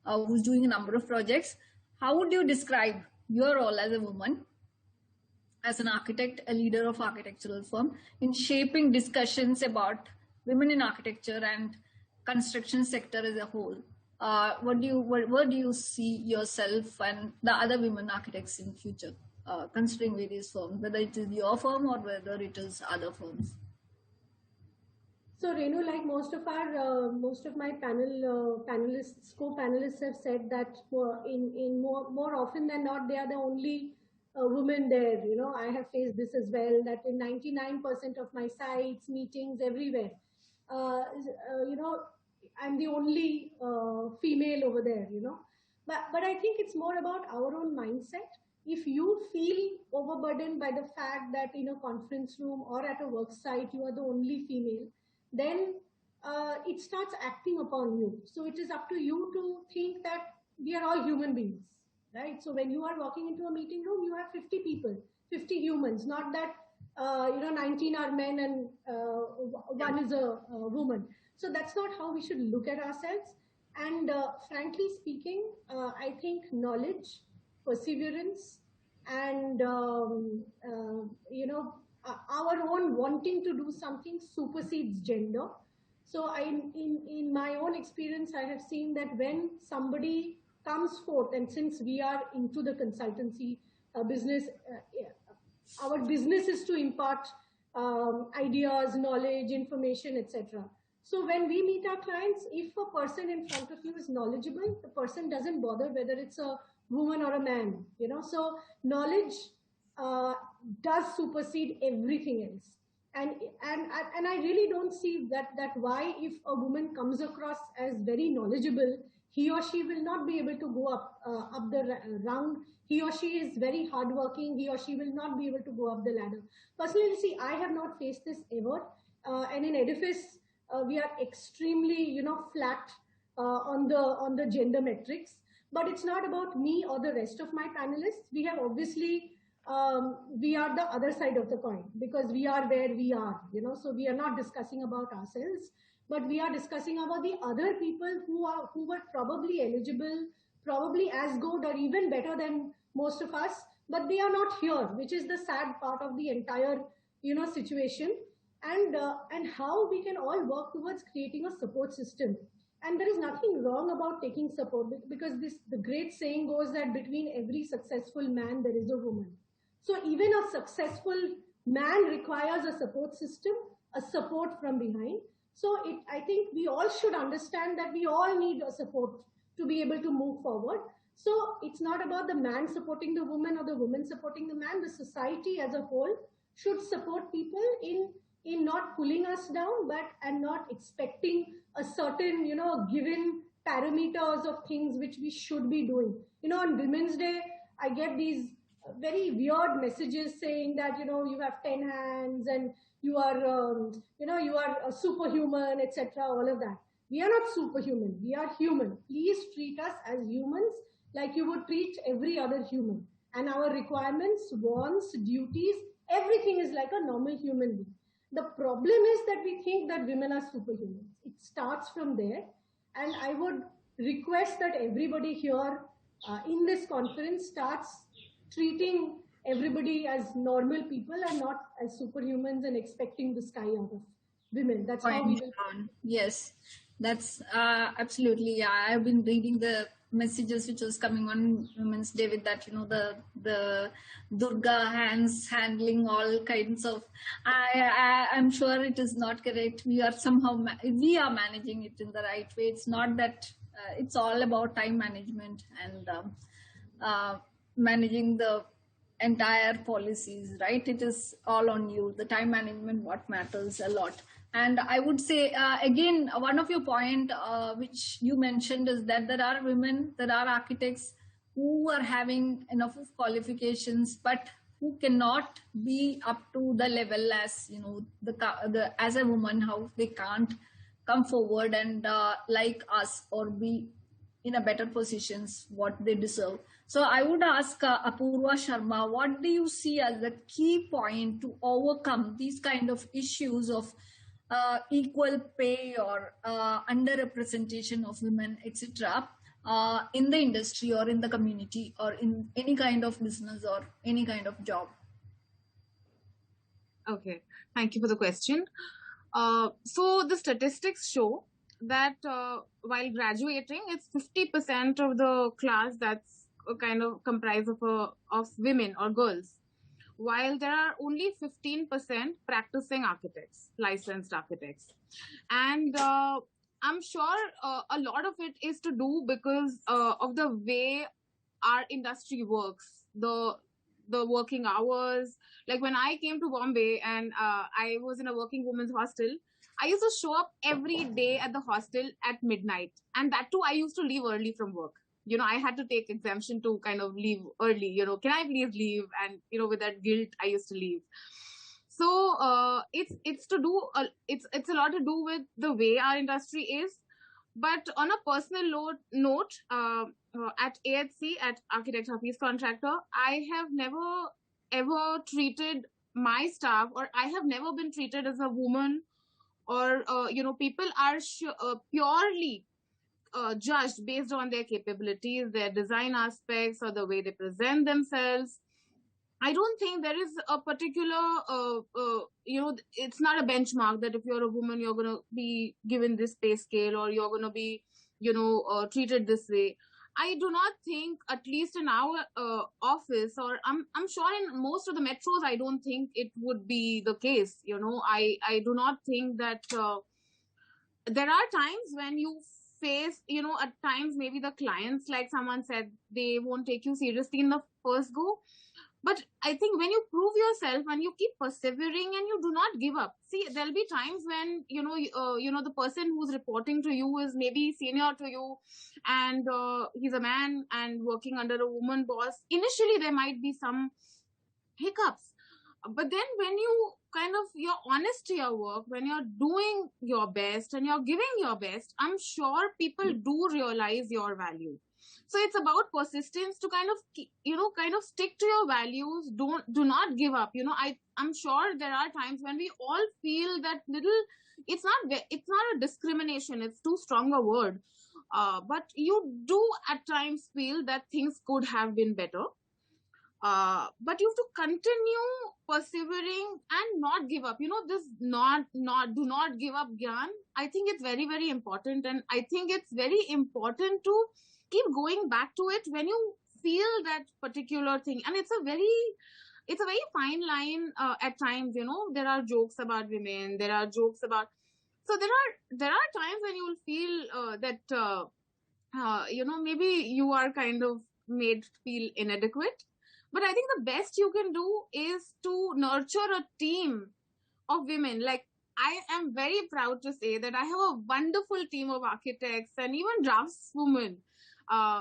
who's doing a number of projects. How would you describe your role as a woman, as an architect, a leader of architectural firm, in shaping discussions about women in architecture and construction sector as a whole? Where do you see yourself and the other women architects in future, considering various firms, whether it is your firm or whether it is other firms? So Renu, like most of my panelists, co-panelists have said that more often than not, they are the only women there. You know, I have faced this as well, that in 99% of my sites, meetings, everywhere, you know, I'm the only female over there, you know. But I think it's more about our own mindset. If you feel overburdened by the fact that in a conference room or at a work site, you are the only female, then it starts acting upon you. So it is up to you to think that we are all human beings, right? So when you are walking into a meeting room, you have 50 people, 50 humans, not that, you know, 19 are men and one is a woman. So that's not how we should look at ourselves. And frankly speaking, I think knowledge, perseverance, and, you know, our own wanting to do something supersedes gender. So in my own experience, I have seen that when somebody comes forth, and since we are into the consultancy business, our business is to impart ideas, knowledge, information, etc. So when we meet our clients, if a person in front of you is knowledgeable, the person doesn't bother whether it's a woman or a man, you know. So knowledge does supersede everything else. And I really don't see that why, if a woman comes across as very knowledgeable, he or she will not be able to go up the round. He or she is very hardworking. He or she will not be able to go up the ladder. Personally, see, I have not faced this ever. And in Edifice, we are extremely, you know, flat on the gender metrics. But it's not about me or the rest of my panelists. We have obviously we are the other side of the coin, because we are where we are, you know. So we are not discussing about ourselves, but we are discussing about the other people who were probably eligible, probably as good or even better than most of us, but they are not here, which is the sad part of the entire, you know, situation. And how we can all work towards creating a support system. And there is nothing wrong about taking support, because the great saying goes that between every successful man there is a woman. So even a successful man requires a support system, a support from behind. So I think we all should understand that we all need a support to be able to move forward. So it's not about the man supporting the woman or the woman supporting the man. The society as a whole should support people in not pulling us down, and not expecting a certain, you know, given parameters of things which we should be doing. You know, on Women's Day, I get these very weird messages saying that, you know, you have 10 hands and you are, you know, you are a superhuman, etc. All of that. We are not superhuman. We are human. Please treat us as humans like you would treat every other human. And our requirements, wants, duties, everything is like a normal human being. The problem is that we think that women are superhumans. It starts from there. And I would request that everybody here in this conference starts treating everybody as normal people and not as superhumans and expecting the sky out of women. That's how we will. Yes, that's absolutely. Yeah, I've been reading the messages which was coming on Women's Day with that, you know, the Durga hands handling all kinds of. I'm sure it is not correct. We are somehow we are managing it in the right way. It's not that it's all about time management and managing the entire policies, right? It is all on you. The time management, what matters a lot. And I would say, again, one of your point, which you mentioned, is that there are women, there are architects who are having enough of qualifications, but who cannot be up to the level as, you know, as a woman, how they can't come forward and like us or be in a better positions, what they deserve. So I would ask Apurva Sharma, what do you see as the key point to overcome these kind of issues of equal pay or underrepresentation of women, etc., in the industry or in the community or in any kind of business or any kind of job? Okay, thank you for the question. So the statistics show that while graduating, it's 50% of the class that's kind of comprised of women or girls, while there are only 15% practicing architects, licensed architects. And I'm sure a lot of it is to do because of the way our industry works, the working hours. Like when I came to Bombay and I was in a working women's hostel, I used to show up every day at the hostel at midnight. And that too, I used to leave early from work. You know, I had to take exemption to kind of leave early, you know, can I please leave? And, you know, with that guilt, I used to leave. So it's to do, it's a lot to do with the way our industry is. But on a personal note, at AHC, at Architect Hafiz Contractor, I have never ever treated my staff, or I have never been treated as a woman, or, you know, people are purely judged based on their capabilities, their design aspects, or the way they present themselves. I don't think there is a particular, you know, it's not a benchmark that if you're a woman, you're going to be given this pay scale, or you're going to be, you know, treated this way. I do not think, at least in our office, or I'm sure in most of the metros, I don't think it would be the case. You know, I do not think that there are times when you face, at times maybe the clients, like someone said, they won't take you seriously in the first go. But I think when you prove yourself and you keep persevering and you do not give up, see, there'll be times when, the person who's reporting to you is maybe senior to you, and he's a man and working under a woman boss. Initially, there might be some hiccups. But then when you're honest to your work, when you're doing your best and you're giving your best, I'm sure people do realize your value. So it's about persistence to kind of stick to your values. Do not give up. I'm sure there are times when we all feel that little, it's not a discrimination. It's too strong a word. But you do at times feel that things could have been better. But you have to continue persevering and not give up. This do not give up gyan. I think it's very, very important. And I think it's very important to keep going back to it when you feel that particular thing. And it's a very fine line at times. There are jokes about women. There are jokes about, so there are times when you will feel that maybe you are kind of made to feel inadequate. But I think the best you can do is to nurture a team of women. Like, I am very proud to say that I have a wonderful team of architects and even draftswomen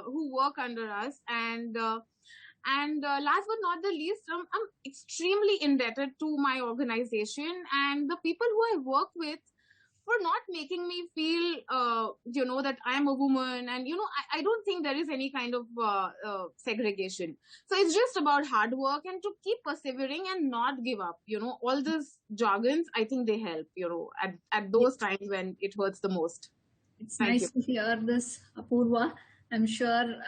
who work under us. And last but not the least, I'm extremely indebted to my organization and the people who I work with for not making me feel, that I'm a woman. And, I don't think there is any kind of segregation. So it's just about hard work and to keep persevering and not give up. All these jargons, I think they help, at those times when it hurts the most. It's nice to hear this, Apurva. I'm sure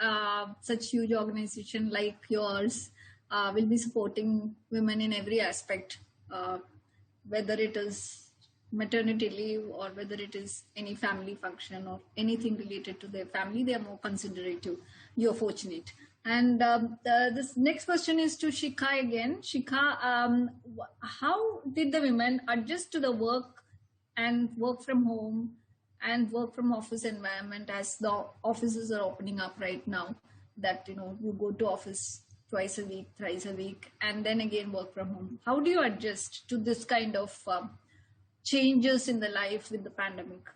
such huge organization like yours will be supporting women in every aspect, whether it is maternity leave or whether it is any family function or anything related to their family. They are more considerate. You're fortunate. And this next question is to Shikha again. Shikha, how did the women adjust to the work and work from home and work from office environment as the offices are opening up right now, that you go to office twice a week, thrice a week, and then again work from home? How do you adjust to this kind of changes in the life with the pandemic?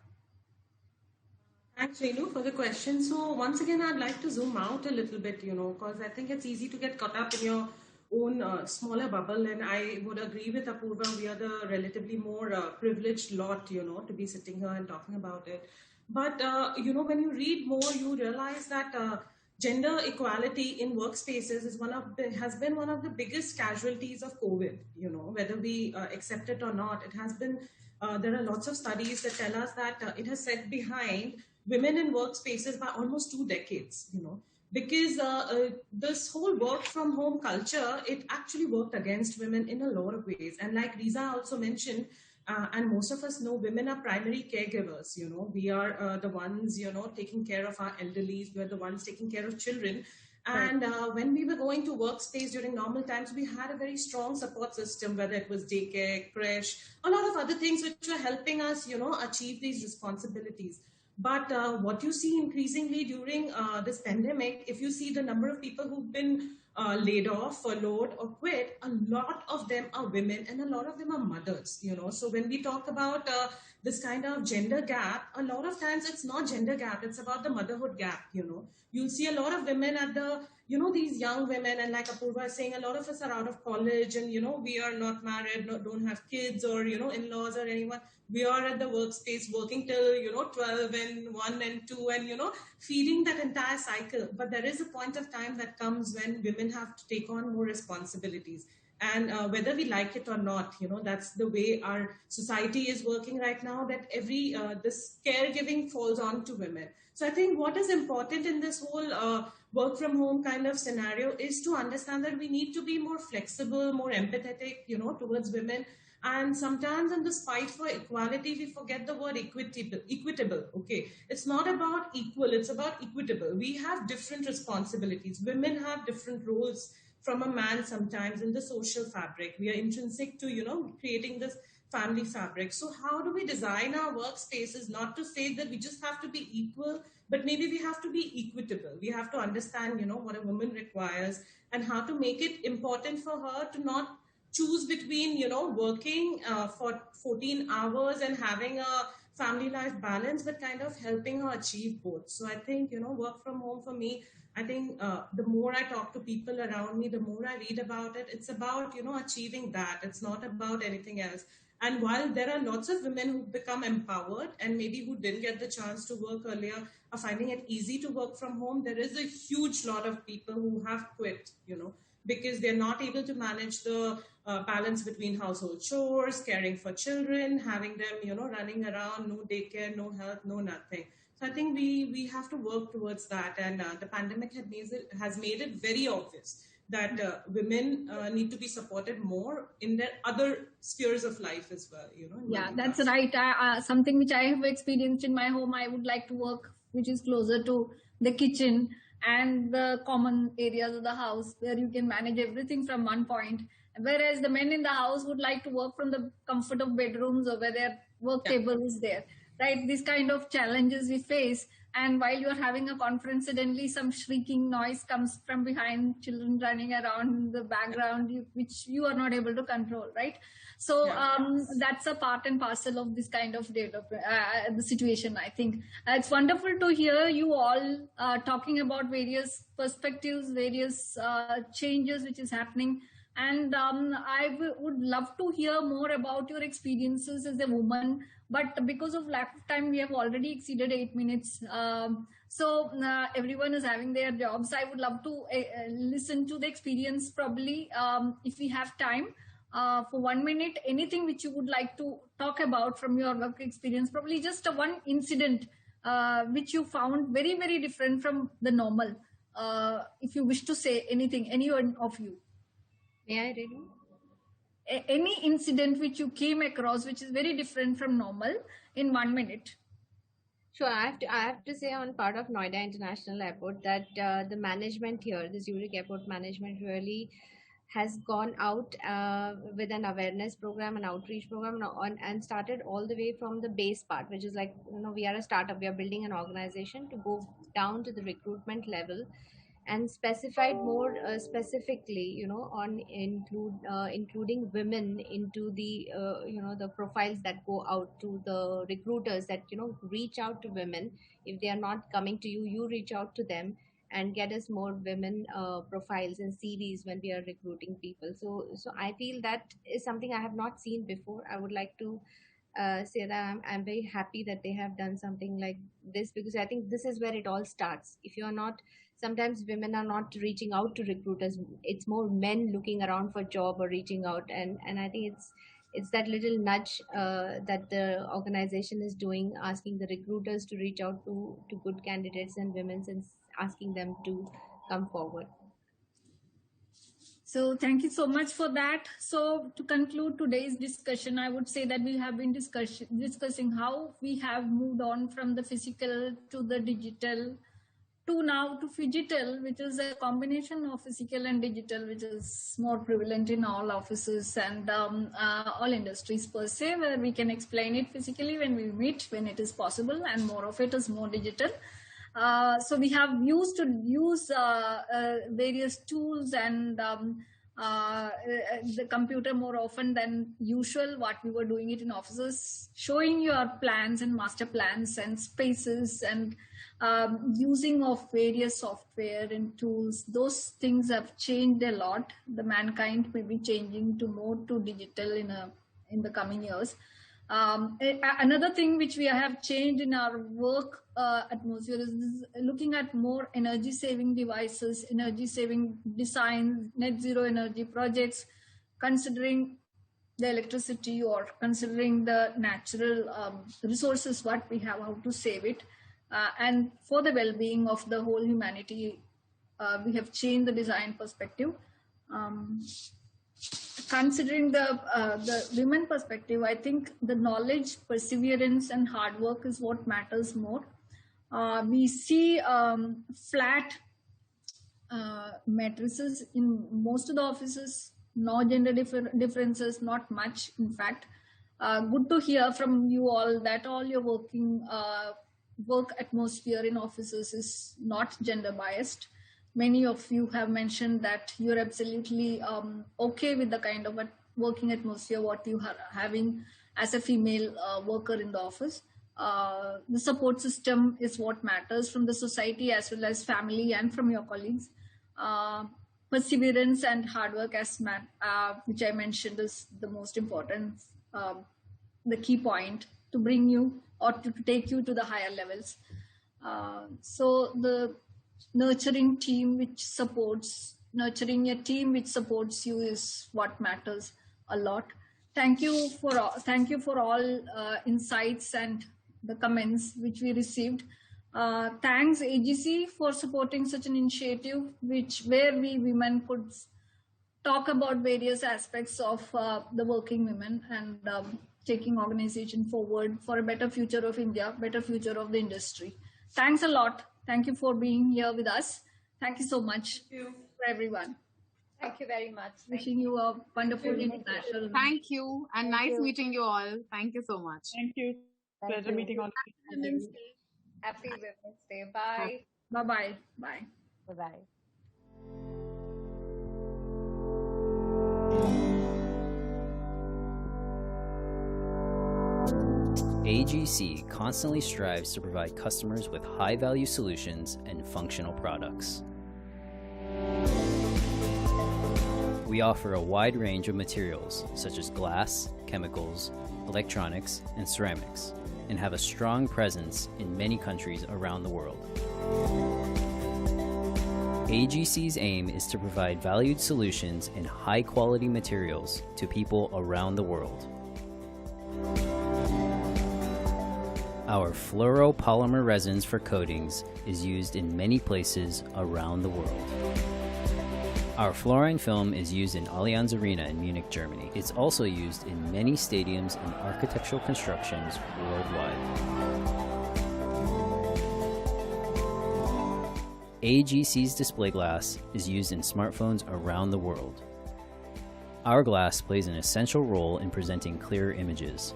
Thanks, Renu, for the question. So once again, I'd like to zoom out a little bit, because I think it's easy to get caught up in your own smaller bubble. And I would agree with Apurva, we are the relatively more privileged lot, to be sitting here and talking about it. But, when you read more, you realize that gender equality in workspaces has been one of the biggest casualties of COVID, whether we accept it or not. It has been, there are lots of studies that tell us that it has set behind women in workspaces by almost 2 decades, because this whole work from home culture, it actually worked against women in a lot of ways. And like Riza also mentioned, and most of us know, women are primary caregivers. We are the ones, taking care of our elderlies. We are the ones taking care of children. And when we were going to workspace during normal times, we had a very strong support system, whether it was daycare, creche, a lot of other things which were helping us, achieve these responsibilities. But what you see increasingly during this pandemic, if you see the number of people who've been laid off, furloughed, or quit, a lot of them are women and a lot of them are mothers, So when we talk about this kind of gender gap, a lot of times it's not gender gap, it's about the motherhood gap, You'll see a lot of women at the, these young women, and like Apurva is saying, a lot of us are out of college and, we are not married, don't have kids or, in-laws or anyone. We are at the workspace working till, 12 and 1 and 2 and, feeding that entire cycle. But there is a point of time that comes when women have to take on more responsibilities. And whether we like it or not, that's the way our society is working right now, that this caregiving falls on to women. So I think what is important in this whole work from home kind of scenario is to understand that we need to be more flexible, more empathetic, towards women. And sometimes in this fight for equality, we forget the word equitable. Okay. It's not about equal, it's about equitable. We have different responsibilities. Women have different roles from a man sometimes in the social fabric. We are intrinsic to, creating this family fabric. So how do we design our workspaces, not to say that we just have to be equal, but maybe we have to be equitable. We have to understand, what a woman requires and how to make it important for her to not choose between, working for 14 hours and having a family life balance, but kind of helping her achieve both. So I think, work from home for me, I think the more I talk to people around me, the more I read about it, it's about, achieving that. It's not about anything else. And while there are lots of women who become empowered and maybe who didn't get the chance to work earlier are finding it easy to work from home, there is a huge lot of people who have quit, because they're not able to manage the balance between household chores, caring for children, having them, running around, no daycare, no health, no nothing. So I think we have to work towards that. And the pandemic has made it very obvious that women need to be supported more in their other spheres of life as well. Yeah, that's right. Something which I have experienced in my home, I would like to work which is closer to the kitchen and the common areas of the house where you can manage everything from one point. Whereas the men in the house would like to work from the comfort of bedrooms or where their work table is there, right? These kind of challenges we face. And while you're having a conference, suddenly some shrieking noise comes from behind, children running around in the background, which you are not able to control, right? So that's a part and parcel of this kind of the situation, I think. It's wonderful to hear you all talking about various perspectives, various changes which is happening. And I would love to hear more about your experiences as a woman, but because of lack of time, we have already exceeded 8 minutes. So everyone is having their jobs. I would love to listen to the experience probably if we have time for 1 minute, anything which you would like to talk about from your work experience, probably just one incident which you found very, very different from the normal. If you wish to say anything, anyone of you. May I, Renu? Any incident which you came across which is very different from normal in 1 minute. Sure, I have to say on part of Noida International Airport that the management here, the Zurich Airport management, really has gone out with an awareness program, an outreach program, and started all the way from the base part, which is like, we are a startup, we are building an organization to go down to the recruitment level, and specified more specifically, on including women into the the profiles that go out to the recruiters, that reach out to women. If they are not coming to you, you reach out to them and get us more women profiles and CVs when we are recruiting people. So I feel that is something I have not seen before. I would like to say that I'm very happy that they have done something like this, because I think this is where it all starts. If you are not, sometimes women are not reaching out to recruiters, it's more men looking around for job or reaching out, and I think it's that little nudge that the organization is doing, asking the recruiters to reach out to good candidates and women and asking them to come forward. So thank you so much for that. So to conclude today's discussion, I would say that we have been discussing how we have moved on from the physical to the digital to now to phygital, which is a combination of physical and digital, which is more prevalent in all offices and all industries per se, where we can explain it physically when we meet, when it is possible, and more of it is more digital. So we have used to use various tools and the computer more often than usual, what we were doing it in offices, showing your plans and master plans and spaces and using of various software and tools. Those things have changed a lot. The mankind may be changing to more to digital in the coming years. Another thing which we have changed in our work atmosphere is looking at more energy saving devices, energy saving designs, net zero energy projects, considering the electricity or considering the natural resources, what we have, how to save it. And for the well-being of the whole humanity, we have changed the design perspective. Considering the women perspective, I think the knowledge, perseverance, and hard work is what matters more. We see flat matrices in most of the offices, no gender differences, not much, in fact. Good to hear from you all that all your work atmosphere in offices is not gender biased. Many of you have mentioned that you're absolutely okay with the kind of a working atmosphere what you are having as a female worker in the office. The support system is what matters from the society as well as family and from your colleagues. Perseverance and hard work, which I mentioned, is the most important, the key point to bring you or to take you to the higher levels. So the nurturing a team which supports you is what matters a lot. Thank you for all insights and the comments which we received. Thanks AGC for supporting such an initiative where we women could talk about various aspects of the working women and taking organization forward for a better future of India, better future of the industry. Thanks a lot. Thank you for being here with us. Thank you so much for everyone. Thank you very much. Wishing you a wonderful international. Thank you, and nice meeting you all. Thank you so much. Thank you. Pleasure meeting all of you. Happy Women's Day. Bye. Bye-bye. Bye. Bye-bye. AGC constantly strives to provide customers with high-value solutions and functional products. We offer a wide range of materials such as glass, chemicals, electronics, and ceramics, and have a strong presence in many countries around the world. AGC's aim is to provide valued solutions and high-quality materials to people around the world. Our fluoropolymer resins for coatings is used in many places around the world. Our fluorine film is used in Allianz Arena in Munich, Germany. It's also used in many stadiums and architectural constructions worldwide. AGC's display glass is used in smartphones around the world. Our glass plays an essential role in presenting clear images.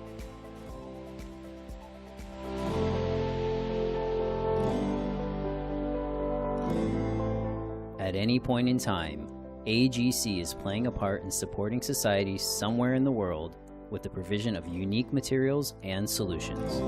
At any point in time, AGC is playing a part in supporting society somewhere in the world with the provision of unique materials and solutions.